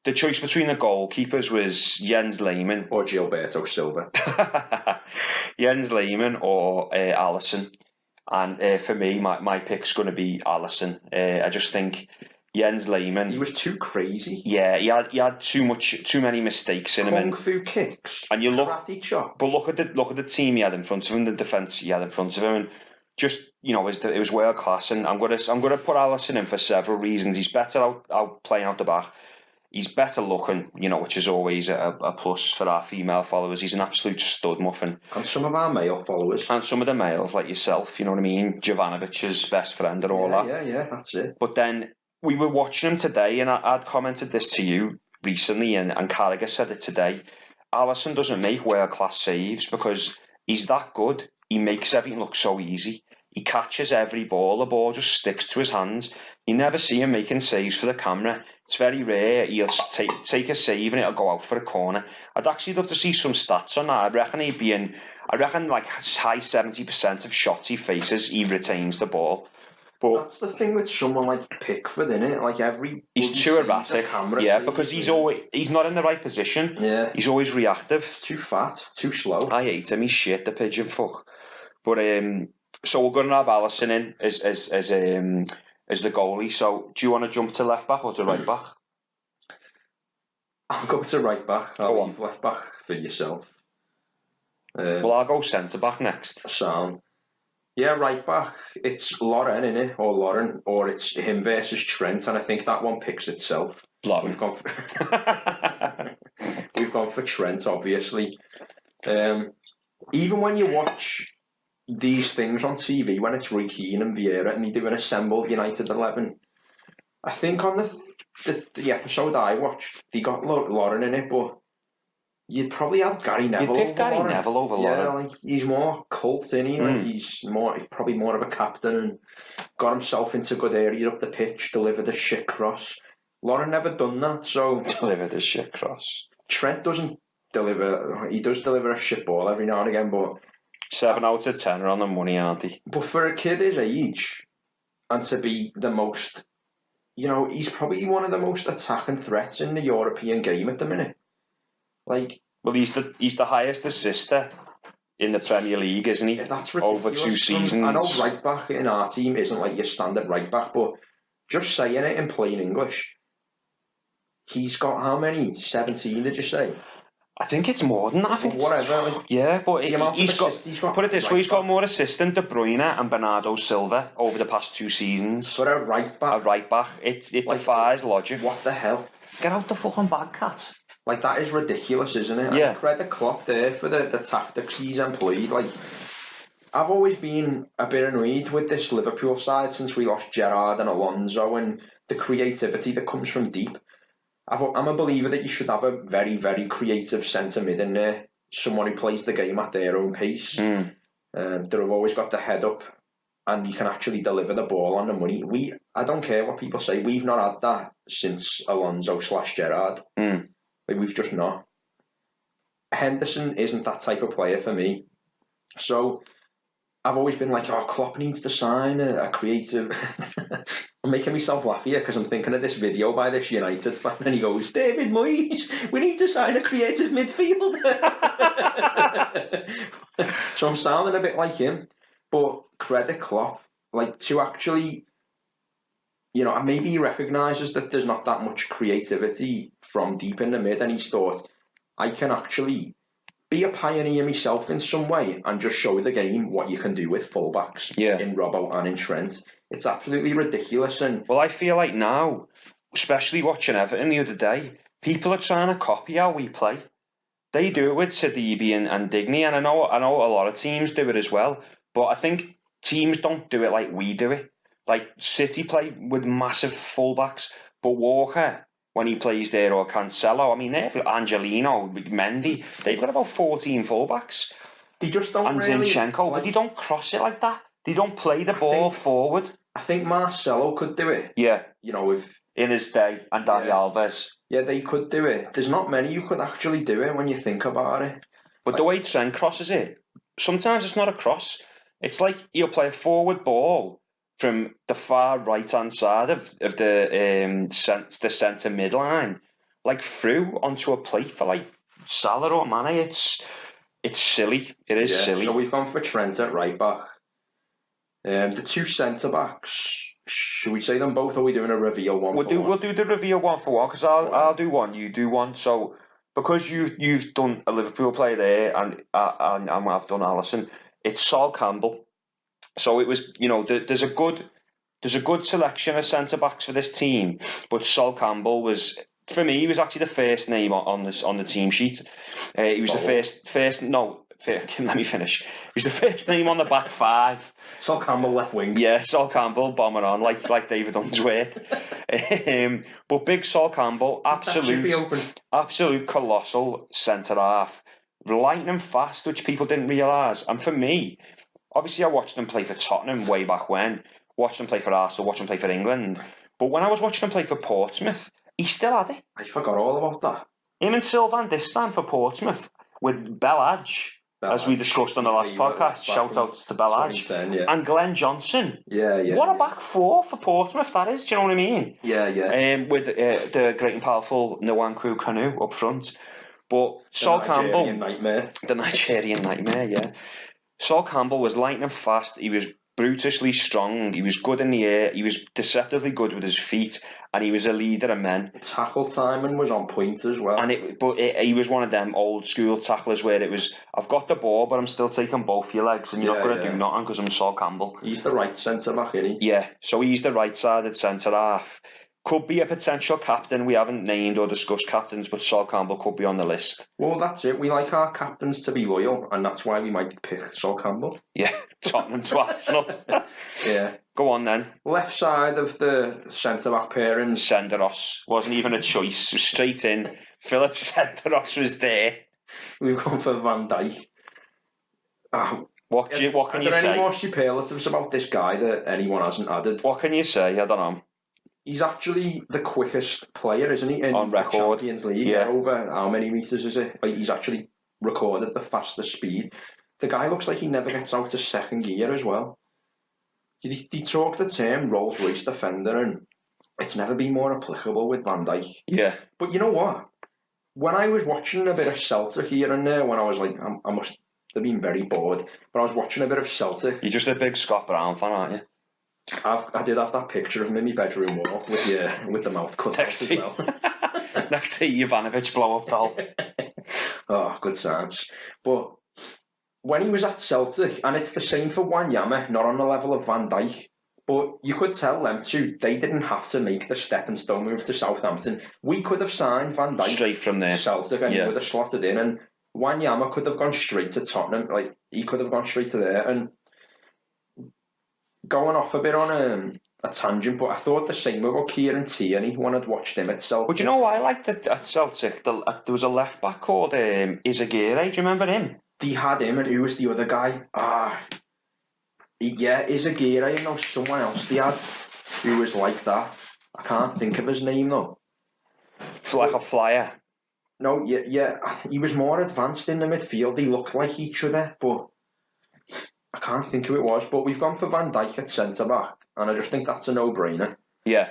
the choice between the goalkeepers was Jens Lehmann. Or Gilberto Silva. Jens Lehmann or Alisson. And for me, my pick's going to be Alisson. I just think Jens Lehmann. He was too crazy. Yeah, he had too many mistakes in him. Kung fu kicks. And you look, karate chops. But look at the team he had in front of him, the defence he had in front of him, and just it was world class. And I'm gonna put Alisson in for several reasons. He's better out playing out the back. He's better looking, which is always a plus for our female followers. He's an absolute stud muffin. And some of our male followers. And some of the males, like yourself, you know what I mean? Jovanovic's best friend and all that. Yeah, that's it. But then we were watching him today, and I'd commented this to you recently, and Carragher said it today. Alisson doesn't make world-class saves because he's that good. He makes everything look so easy. He catches every ball. The ball just sticks to his hands. You never see him making saves for the camera. It's very rare. He'll take a save and it'll go out for a corner. I'd actually love to see some stats on that. I reckon like high 70% of shots he faces, he retains the ball. But that's the thing with someone like Pickford, innit? Like he's too erratic. Yeah, because he's not in the right position. Yeah. He's always reactive. Too fat, too slow. I hate him. He's shit, the pigeon fuck. But so we're going to have Alisson in as the goalie. So do you want to jump to left back or to right back? I'll go to right back. I'll leave left back for yourself. Well, I'll go centre back next. Sound. Yeah, right back. It's Lauren, innit? Or Lauren, or it's him versus Trent, and I think that one picks itself. Lauren. We've gone for Trent, obviously. Even when you watch these things on TV, when it's Roy Keane and Vieira and they do an assembled United 11, I think on the episode I watched, they got Lauren in it, but you'd probably have Gary Neville. You'd pick Gary Neville over Lauren. Yeah, like he's more cult, isn't he? Like he's probably more of a captain and got himself into good areas up the pitch, delivered a shit cross. Lauren never done that, so delivered a shit cross. Trent doesn't deliver. He does deliver a shit ball every now and again, but 7 out of 10 are on the money, aren't he? But for a kid his age, and to be the most, he's probably one of the most attacking threats in the European game at the minute. Like, well, he's the highest assister in the Premier League, isn't he? Yeah, that's ridiculous. Over 2 seasons. I know right back in our team isn't like your standard right back, but just saying it in plain English, he's got how many? 17, did you say? I think it's more than that. I think whatever. But he's got. Put it this way: he's got more assists than De Bruyne and Bernardo Silva over the past 2 seasons. For a right back, it defies logic. What the hell? Get out the fucking bag, cat. Like, that is ridiculous, isn't it? Yeah. I credit Klopp there for the tactics he's employed. Like, I've always been a bit annoyed with this Liverpool side since we lost Gerrard and Alonso and the creativity that comes from deep. I'm a believer that you should have a very, very creative centre mid in there. Someone who plays the game at their own pace. That have always got the head up and you can actually deliver the ball on the money. I don't care what people say, we've not had that since Alonso/Gerrard. Like, we've just not. Henderson isn't that type of player for me. So I've always been like, Klopp needs to sign a creative... I'm making myself laugh here because I'm thinking of this video by this United fan and he goes, David Moyes, we need to sign a creative midfielder. So I'm sounding a bit like him. But credit Klopp, like, to actually... and maybe he recognises that there's not that much creativity from deep in the mid, and he's thought, I can actually be a pioneer myself in some way and just show the game what you can do with fullbacks in Robbo and in Trent. It's absolutely ridiculous. And well, I feel like now, especially watching Everton the other day, people are trying to copy how we play. They do it with Sidibe and Digny, and I know a lot of teams do it as well, but I think teams don't do it like we do it. Like, City play with massive fullbacks, but Walker, when he plays there, or Cancelo, I mean, they've got Angelino, Mendy, they've got about 14 fullbacks. They just don't and really... Zinchenko, but they don't cross it like that. They don't play the ball forward. I think Marcelo could do it. Yeah. With... In his day, and Dani Alves. Yeah, they could do it. There's not many who could actually do it when you think about it. But the way Trent crosses it, sometimes it's not a cross. It's like he'll play a forward ball from the far right-hand side of the centre midline, like through onto a plate for like Salah or Mane. It's silly. It is silly. So we've gone for Trent at right back. The 2 centre backs. Should we say them both, or are we doing a reveal one? We'll do the reveal one for one, because I'll do one, you do one. So because you've done a Liverpool player there, and I've done Alisson, it's Sol Campbell. So it was, there's a good selection of centre backs for this team, but Sol Campbell was for me, he was actually the first name on the team sheet. He was the first. No, let me finish. He was the first name on the back five. Sol Campbell left wing. Yeah, Sol Campbell bomber on like David Unsworth. But big Sol Campbell, absolute colossal centre half, lightning fast, which people didn't realise. And for me, obviously, I watched him play for Tottenham way back when. Watched him play for Arsenal. Watched him play for England. But when I was watching him play for Portsmouth, he still had it. I forgot all about that. Him and Sylvain Distin for Portsmouth with Bellage, as we discussed on the last podcast. Shout outs to Bellage. And Glenn Johnson. Yeah. What a back four for Portsmouth that is. Do you know what I mean? Yeah. With the great and powerful Nwankwo Kanu up front. But Sol Campbell, the Nigerian nightmare. Yeah. Sol Campbell was lightning fast. He was brutishly strong. He was good in the air. He was deceptively good with his feet, and he was a leader of men. Tackle timing was on point as well. And he was one of them old school tacklers where it was, I've got the ball, but I'm still taking both your legs, and you're not going to do nothing because I'm Sol Campbell. He's the right centre back, isn't he? Yeah, so he's the right-sided centre half. Could be a potential captain. We haven't named or discussed captains, but Sol Campbell could be on the list. Well, that's it. We like our captains to be loyal, and that's why we might pick Sol Campbell. Yeah, Tottenham to Arsenal. Yeah. Go on then. Left side of the centre-back pairings. Senderos. Wasn't even a choice. Straight in. Philip Senderos was there. We've gone for Van Dijk. What can you say? Are there any more superlatives about this guy that anyone hasn't added? What can you say? I don't know. He's actually the quickest player, isn't he? On record. The Champions League. Yeah. Over how many metres is it? He's actually recorded the fastest speed. The guy looks like he never gets out of second gear as well. They talk the term Rolls-Royce defender, and it's never been more applicable with Van Dijk. Yeah. But you know what? When I was watching a bit of Celtic here and there, when I was like, I must have been very bored, but I was watching a bit of Celtic. You're just a big Scott Brown fan, aren't you? I did have that picture of him in my bedroom wall with the mouth cut out as well. Next to Jovanovic blow up doll. Oh, good times. But when he was at Celtic, and it's the same for Wanyama, not on the level of Van Dijk, but you could tell them too, they didn't have to make the stepping stone move to Southampton. We could have signed Van Dijk straight from there, Celtic, and he would have slotted in, and Wanyama could have gone straight to Tottenham. Like, he could have gone straight to there, and going off a bit on a tangent, but I thought the same about Kieran Tierney when I'd watched him at Celtic. But you know what I liked at Celtic? There was a left back called Izagirre. Do you remember him? They had him, and who was the other guy? Izagirre. You know, someone else they had who was like that. I can't think of his name though. Like a flyer. No, yeah. He was more advanced in the midfield. They looked like each other, but I can't think who it was. But we've gone for Van Dijk at centre back, and I just think that's a no-brainer. Yeah,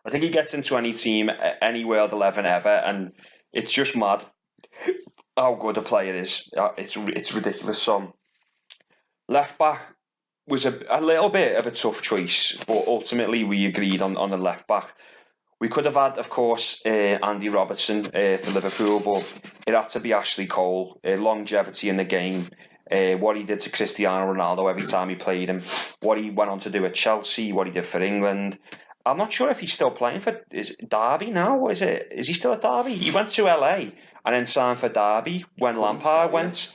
I think he gets into any team, any World 11 ever, and it's just mad how good a player is. It's ridiculous. So left back was a little bit of a tough choice, but ultimately we agreed on the left back. We could have had, of course, Andy Robertson for Liverpool, but it had to be Ashley Cole. Longevity in the game, what he did to Cristiano Ronaldo every time he played him, what he went on to do at Chelsea, what he did for England. I'm not sure if he's still playing for Derby now. Is he still at Derby? He went to LA and then signed for Derby when Lampard went.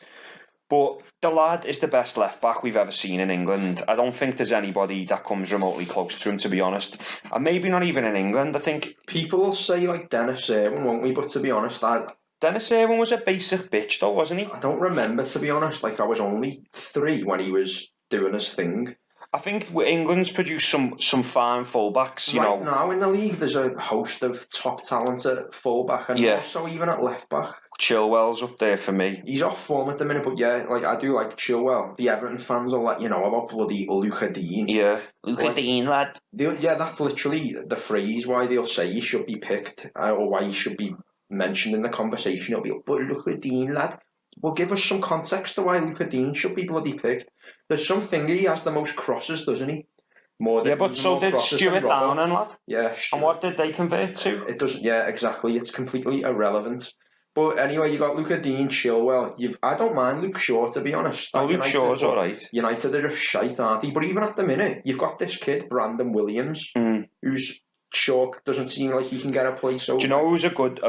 But the lad is the best left back we've ever seen in England. I don't think there's anybody that comes remotely close to him, to be honest. And maybe not even in England. I think people will say like Dennis Irwin, won't we? But to be honest, Dennis Irwin was a basic bitch, though, wasn't he? I don't remember, to be honest. Like, I was only 3 when he was doing his thing. I think England's produced some fine fullbacks, you know. Right now in the league, there's a host of top talent at fullback, and also even at left back. Chilwell's up there for me. He's off form at the minute, but yeah, like I do like Chilwell. The Everton fans will let you know about bloody Luca Dean. Yeah, Luca Dean, lad. Yeah, that's literally the phrase why they'll say he should be picked, or why he should be mentioned in the conversation. It'll be, but Luca Dean, lad. Well, give us some context to why Luca Dean should be bloody picked. There's something he has the most crosses, doesn't he? But so did Stuart Downing, lad. Yeah, and what did they convert to? It doesn't. Yeah, exactly. It's completely irrelevant. But anyway, you got Luca Dean, Chilwell. I don't mind Luke Shaw, to be honest. Oh, Luke Shaw's all right. United are just shite, aren't they? But even at the minute, you've got this kid, Brandon Williams, who's Shaw doesn't seem like he can get a place over. Do you know who's a good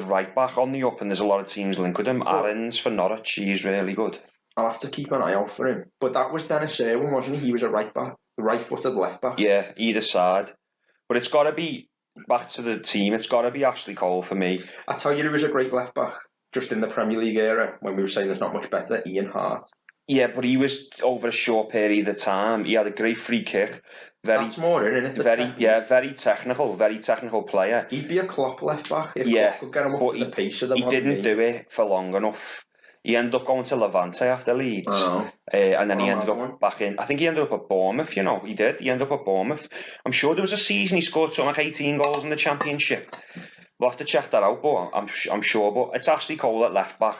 right back on the up, and there's a lot of teams linked with him? Aarons for Norwich. He's really good. I'll have to keep an eye out for him. But that was Dennis Irwin, wasn't he? He was a right back, right-footed left back. Yeah, either side. But it's got to be, back to the team, it's got to be Ashley Cole for me. I tell you, he was a great left back just in the Premier League era when we were saying there's not much better. Ian Hart. Yeah, but he was over a short period of time. He had a great free kick. That's more in it. Very technical player. He'd be a Klopp left back if Klopp could get him up to the pace of the modern game. He didn't do it for long enough. He ended up going to Levante after Leeds. And then he ended up back in. I think he ended up at Bournemouth, He did. He ended up at Bournemouth. I'm sure there was a season he scored something like 18 goals in the Championship. We'll have to check that out, but I'm sure. But it's Ashley Cole at left back.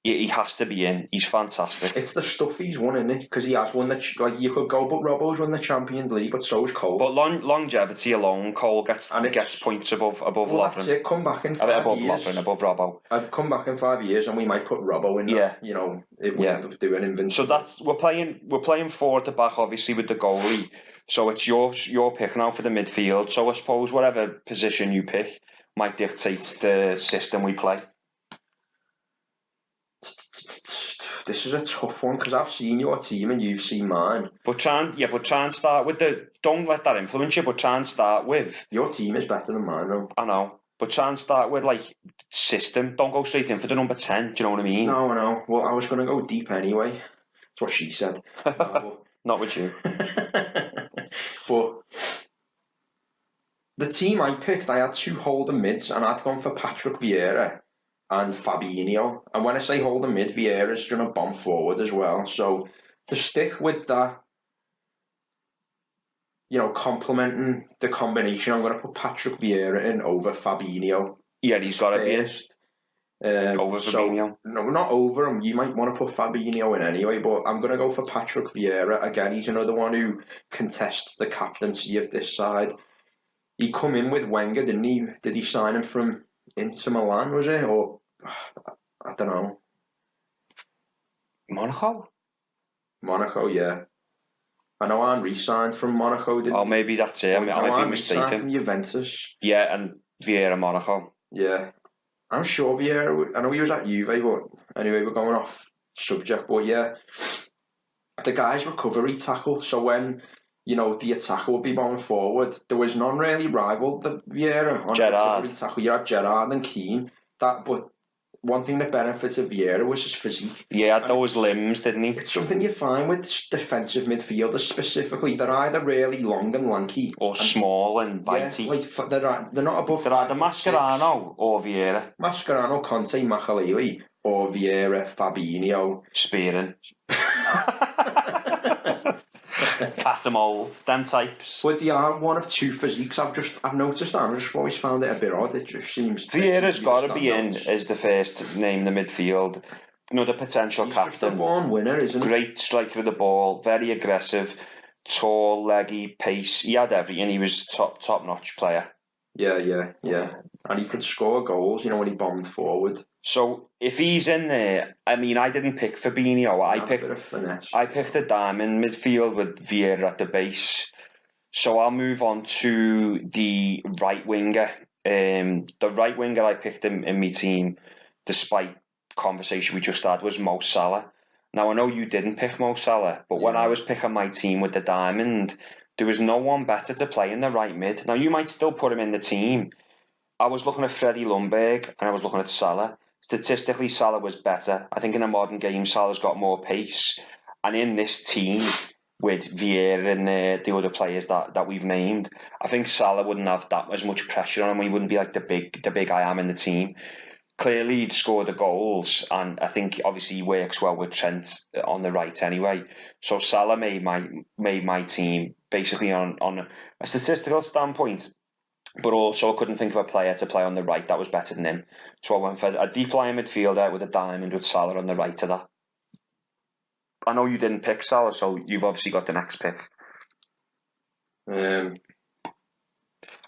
He has to be in. He's fantastic. It's the stuff he's won, isn't it? Because he has won you could go, but Robbo's won the Champions League, but so is Cole. But longevity alone, Cole gets points above Lovren. That's it. Come back in 5 years. Above Lovren, above Robbo. I'd come back in 5 years, and we might put Robbo in. If we end up doing invincible. So we're playing 4 at the back, obviously with the goalie. So it's your pick now for the midfield. So I suppose whatever position you pick might dictate the system we play. This is a tough one because I've seen your team and you've seen mine. But try and start with don't let that influence you, but try and start with... Your team is better than mine, though. I know. But try and start with, system. Don't go straight in for the number 10, do you know what I mean? No, I know. Well, I was going to go deep anyway. That's what she said. Not with you. But the team I picked, I had 2 holding mids and I'd gone for Patrick Vieira and Fabinho. And when I say holding mid, Vieira's going to bomb forward as well. So to stick with that, complementing the combination, I'm going to put Patrick Vieira in over Fabinho. Yeah, he's got to be over Fabinho. No, not over him. You might want to put Fabinho in anyway, but I'm going to go for Patrick Vieira. Again, he's another one who contests the captaincy of this side. He come in with Wenger, didn't he? Did he sign him from Inter Milan, was it? Or, I don't know. Monaco, yeah. I know Henry signed from Monaco, didn't he? Oh, maybe that's it. I might be mistaken. Signed from Juventus. Yeah, and Vieira Monaco. Yeah. I'm sure Vieira, I know he was at Juve, but anyway, we're going off subject. But yeah, the guy's recovery tackle. So when, the attacker would be going forward, there was none really rivaled the Vieira on Gerrard. Recovery tackle. You had Gerrard and Keane. But one thing that benefited Vieira was his physique. Yeah, had those limbs, didn't he? It's something you find with defensive midfielders specifically. They're either really long and lanky, or small and bitey. Yeah, they're not above. They're either Mascherano or Vieira. Mascherano, Conte, Makaleli, or Vieira, Fabinho, Spearing. Catamol, them types. But they are one of 2 physiques. I've noticed that. I've just always found it a bit odd. It just seems. Vieira's got to be in as the first name in the midfield. Another potential captain. He's just a born winner, isn't he? Great striker of the ball, very aggressive, tall, leggy, pace. He had everything. He was top notch player. Yeah. And he could score goals, when he bombed forward. So if he's in there, I didn't pick Fabinho. I picked a diamond midfield with Vieira at the base. So I'll move on to the right winger. The right winger I picked in my team, despite conversation we just had, was Mo Salah. Now I know you didn't pick Mo Salah, but when I was picking my team with the diamond, there was no one better to play in the right mid. Now you might still put him in the team. I was looking at Freddie Ljungberg and I was looking at Salah. Statistically, Salah was better. I think in a modern game, Salah's got more pace. And in this team, with Vieira and the other players that we've named, I think Salah wouldn't have that as much pressure on him. He wouldn't be like the big I am in the team. Clearly, he'd score the goals, and I think obviously he works well with Trent on the right anyway. So Salah made my team basically on a statistical standpoint. But also I couldn't think of a player to play on the right that was better than him. So I went for a deep line midfielder with a diamond with Salah on the right of that. I know you didn't pick Salah, so you've obviously got the next pick. And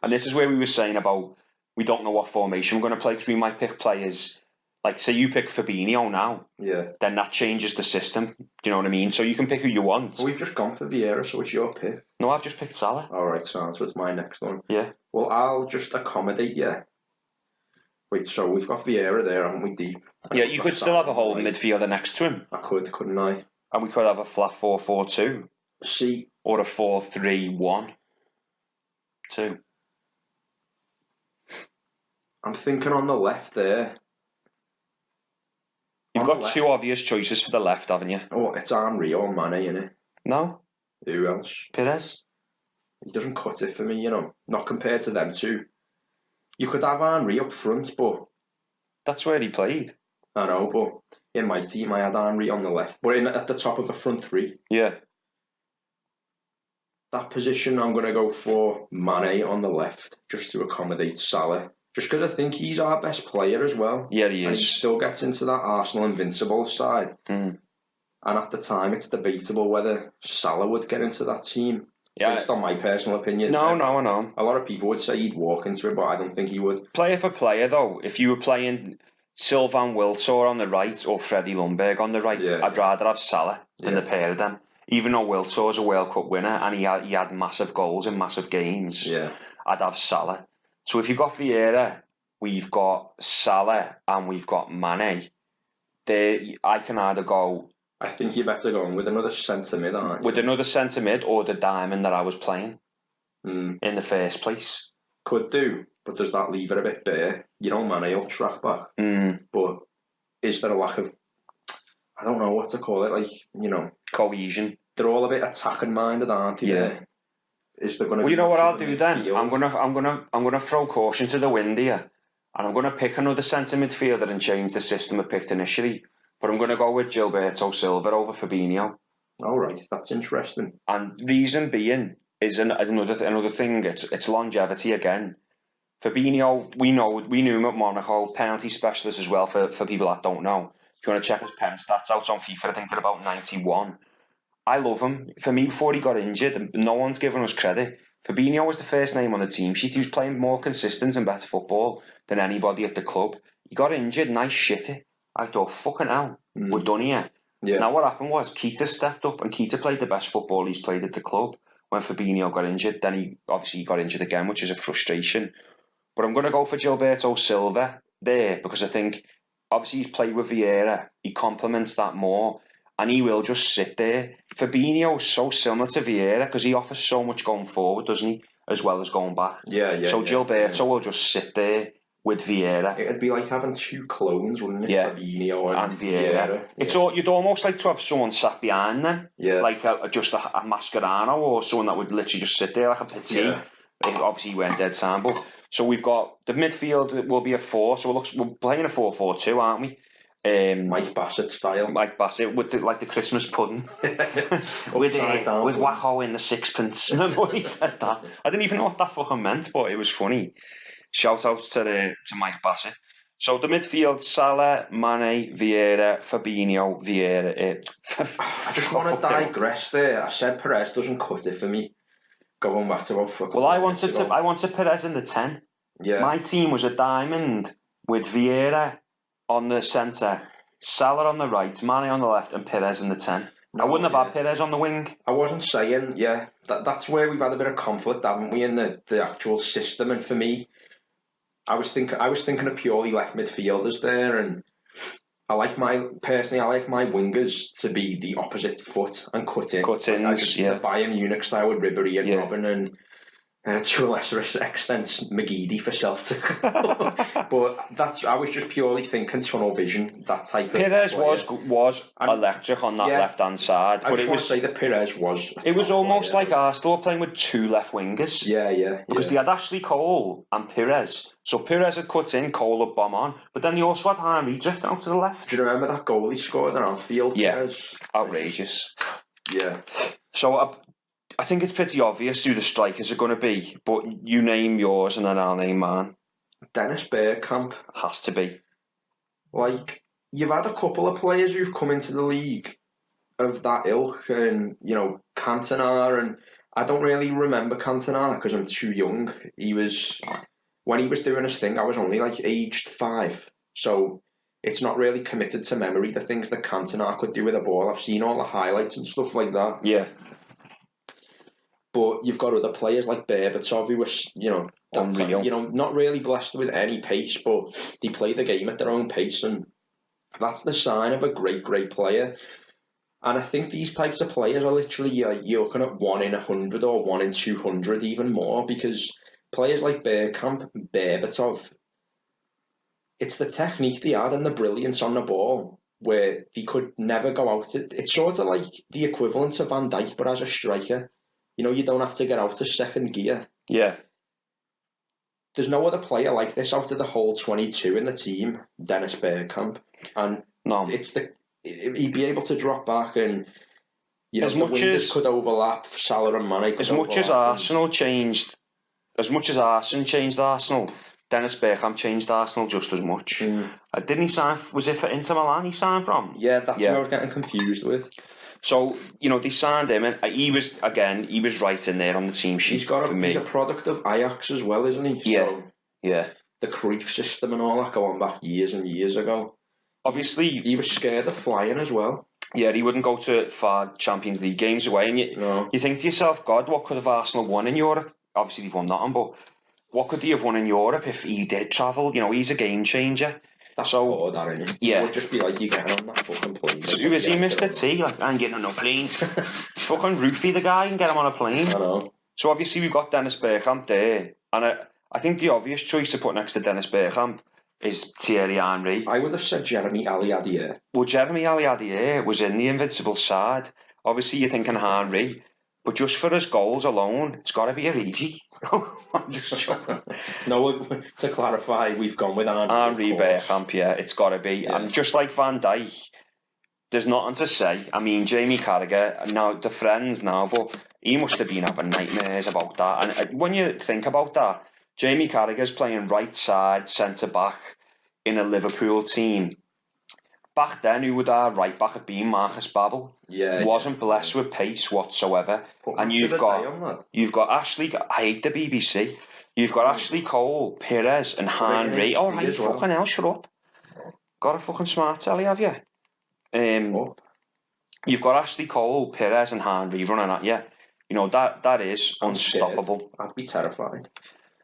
this is where we were saying about we don't know what formation we're going to play because we might pick players Like, say you pick Fabinho now, then that changes the system. Do you know what I mean? So you can pick who you want. Well, we've just gone for Vieira, so it's your pick. No, I've just picked Salah. All right, so it's my next one. Yeah. Well, I'll just accommodate you. Wait, so we've got Vieira there, haven't we, deep? Yeah, you could still have a whole midfielder next to him. I could, couldn't I? And we could have a flat 4-4-2. See. Or a 4-3-1-2. I'm thinking on the left there. You've got two obvious choices for the left, haven't you? Oh, it's Henry or Mane, innit? No. Who else? Perez. He doesn't cut it for me, you know. Not compared to them two. You could have Henry up front, but... That's where he played. I know, but in my team I had Henry on the left. But at the top of a front three. Yeah. That position, I'm going to go for Mane on the left, just to accommodate Salah. Just because I think he's our best player as well. Yeah, he is. And he still gets into that Arsenal invincible side. Mm. And at the time, it's debatable whether Salah would get into that team. Yeah. Based on my personal opinion. No. A lot of people would say he'd walk into it, but I don't think he would. Player for player, though, if you were playing Sylvain Wiltord on the right or Freddie Ljungberg on the right, I'd rather have Salah than the pair of them. Even though Wiltord's a World Cup winner and he had massive goals in massive games, I'd have Salah. So if you've got Vieira, we've got Salah and we've got Mane. I can either go... I think you're better going with another centre mid, aren't you? With another centre mid or the diamond that I was playing in the first place. Could do, but does that leave it a bit bare? You know, Mane will track back. But is there a lack of... I don't know what to call it, like, you know... Cohesion. They're all a bit attacking minded, aren't they? Yeah. Is there going to Well, you know what I'll do then? I'm gonna throw caution to the wind here, and I'm gonna pick another centre midfielder and change the system I picked initially. But I'm gonna go with Gilberto Silva over Fabinho. All right, that's interesting. And reason being is another thing. It's longevity again. Fabinho, we knew him at Monaco, penalty specialist as well. For people that don't know, if you want to check his pen stats out on FIFA, I think they're about 91. I love him. For me, before he got injured, no one's given us credit. Fabinho was the first name on the team sheet. He was playing more consistent and better football than anybody at the club. He got injured and I shit it. I thought, fucking hell, we're done here. Yeah. Now what happened was Keita stepped up and Keita played the best football he's played at the club. When Fabinho got injured, then he obviously got injured again, which is a frustration. But I'm going to go for Gilberto Silva there because I think, obviously he's played with Vieira. He complements that more. And he will just sit there. Fabinho's so similar to Vieira because he offers so much going forward, doesn't he? As well as going back. So Gilberto will just sit there with Vieira. It'd be like having two clones, wouldn't it? Yeah. Fabinho and Vieira. You'd almost like to have someone sat behind them. Yeah. Like just a Mascherano or someone that would literally just sit there like a Petit. Yeah. Obviously, he went dead time. But so we've got the midfield will be a 4. So we're playing a 4-4-2, aren't we? Mike Bassett style. Mike Bassett with the Christmas pudding. with Wacko in the sixpence. Remember when he said that? I didn't even know what that fucking meant, but it was funny. Shout out to Mike Bassett. So the midfield: Salah, Mane, Vieira, Fabinho, Vieira. I just want to digress there. I said Perez doesn't cut it for me. Going back to what? Well, I wanted Perez in the 10. Yeah. My team was a diamond with Vieira on the centre, Salah on the right, Mane on the left, and Perez in the 10. I wouldn't have had Perez on the wing. I wasn't saying, that's where we've had a bit of conflict, haven't we, in the actual system. And for me, I was thinking of purely left midfielders there, and I like my wingers to be the opposite foot and cut in. The Bayern Munich style with Ribéry and Robben and. To a lesser extent, McGeady for Celtic. But I was just purely thinking tunnel vision, that type of Perez was electric on that left-hand side. I just want to say that Perez was... It was almost like Arsenal were playing with 2 left wingers. Yeah. Because they had Ashley Cole and Perez. So Perez had cut in, Cole had bomb on. But then they also had Henry drifting out to the left. Do you remember that goal he scored at Anfield? Yeah, Perez? Outrageous. Yeah. So... I think it's pretty obvious who the strikers are going to be, but you name yours and then I'll name mine. Dennis Bergkamp. Has to be. Like, you've had a couple of players who've come into the league of that ilk, and, you know, Cantona, and I don't really remember Cantona because I'm too young. When he was doing his thing, I was only like aged 5. So it's not really committed to memory, the things that Cantona could do with a ball. I've seen all the highlights and stuff like that. Yeah. But you've got other players like Berbatov who were, unreal. Not really blessed with any pace, but they play the game at their own pace, and that's the sign of a great, great player. And I think these types of players are literally, you're looking at 1 in 100 or 1 in 200 even more, because players like Bergkamp, Berbatov, it's the technique they had and the brilliance on the ball where they could never go out. It's sort of like the equivalent of Van Dijk, but as a striker. You don't have to get out of second gear. Yeah. There's no other player like this out of the whole 22 in the team, Dennis Bergkamp. And no, he'd be able to drop back and, as the wingers could overlap, Salah and Mane could As much as Arsenal changed Arsenal, Dennis Bergkamp changed Arsenal just as much. Didn't he sign, was it for Inter Milan he signed from? Yeah, that's what I was getting confused with. So, they signed him, and he was right in there on the team sheet. He's a product of Ajax as well, isn't he? Yeah. Yeah. The Cruyff system and all that going back years and years ago. Obviously, he was scared of flying as well. Yeah, he wouldn't go to far Champions League games away, and you think to yourself, God, what could have Arsenal won in Europe? Obviously, they've won nothing, but what could they have won in Europe if he did travel? He's a game changer. That's all that, isn't it? Yeah. It would just be like, you getting on that fucking plane. So who is he, Mr. T? Like, I'm getting on a plane. Fucking roofie the guy and get him on a plane. I know. So obviously we've got Dennis Bergkamp there, and I think the obvious choice to put next to Dennis Bergkamp is Thierry Henry. I would have said Jeremy Aliadier. Well, Jeremy Aliadier was in the invincible side. Obviously you're thinking Henry, but just for his goals alone, it's got to be Origi. I'm just joking. No, to clarify, we've gone with Henry Bergkamp, yeah, it's got to be. Yeah. And just like Van Dijk, there's nothing to say. I mean, Jamie Carragher, now the friends now, but he must have been having nightmares about that. And when you think about that, Jamie Carragher's playing right side, centre-back in a Liverpool team. Back then, who would our right back have been? Marcus Babbel. Yeah, wasn't blessed with pace whatsoever. And you've got Ashley. I hate the BBC. You've got Ashley Cole, Perez, and Henry. Oh, right, fucking hell, shut up. Got a fucking smart telly, have you? You've got Ashley Cole, Perez, and Henry running at you. That is unstoppable. I'd be terrified.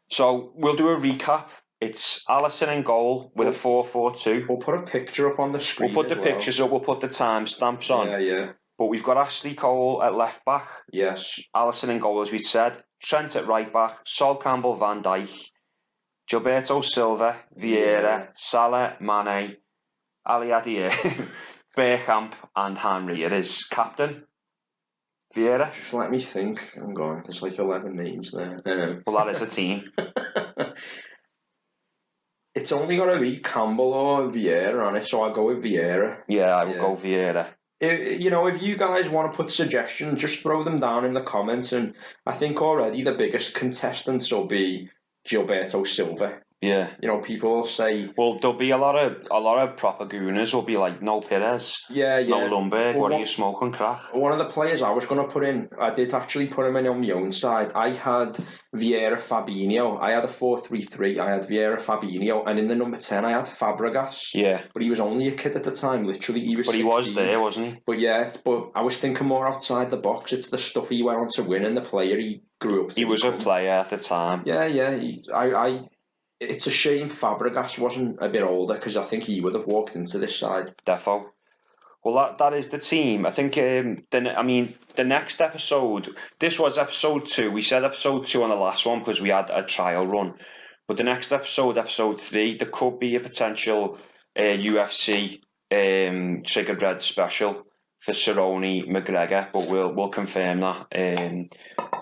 So we'll do a recap. It's Alisson in goal with a 4-4-2. We'll put a picture up on the screen. We'll put the pictures up. We'll put the timestamps on. Yeah. But we've got Ashley Cole at left back. Yes. Alisson in goal, as we said. Trent at right back. Sol Campbell, Van Dijk. Gilberto Silva, Vieira, Salah, Mane, Aliadier, Bergkamp, and Henry. It is captain. Vieira. Just let me think. I'm going. There's like 11 names there. Well, that is a team. It's only got to be Campbell or Vieira on it, so I'll go with Vieira. Yeah, I will go Vieira. If you guys want to put suggestions, just throw them down in the comments, and I think already the biggest contestants will be Gilberto Silva. Yeah. People will say... Well, there'll be a lot of proper gooners will be like, no Perez, no Lundberg, what are you smoking, crack? One of the players I was going to put in, I did actually put him in on my own side. I had Vieira Fabinho. I had a 4-3-3. I had Vieira Fabinho. And in the number 10, I had Fabregas. Yeah. But he was only a kid at the time, literally. He was 16. He was there, wasn't he? But but I was thinking more outside the box. It's the stuff he went on to win and the player he grew up to He was a player at the time. Yeah. It's a shame Fabregas wasn't a bit older, because I think he would have walked into this side. Defo. Well, that is the team. I think, the next episode, this was episode 2. We said episode 2 on the last one because we had a trial run. But the next episode 3, there could be a potential UFC Triggered Red special for Cerrone McGregor, but we'll confirm that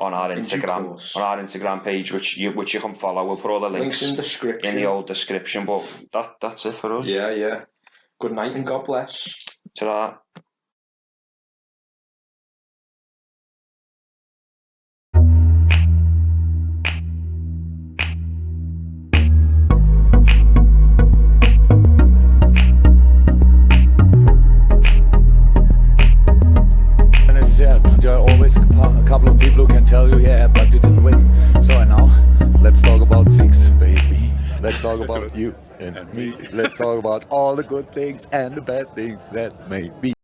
on our Instagram page, which you can follow. We'll put all the links in the old description. But that's it for us. Yeah. Good night and God bless. Ta-ra. There are always a couple of people who can tell you, yeah, but you didn't win. So now, let's talk about 6, baby. Let's talk talk about you and me. Let's talk about all the good things and the bad things that may be.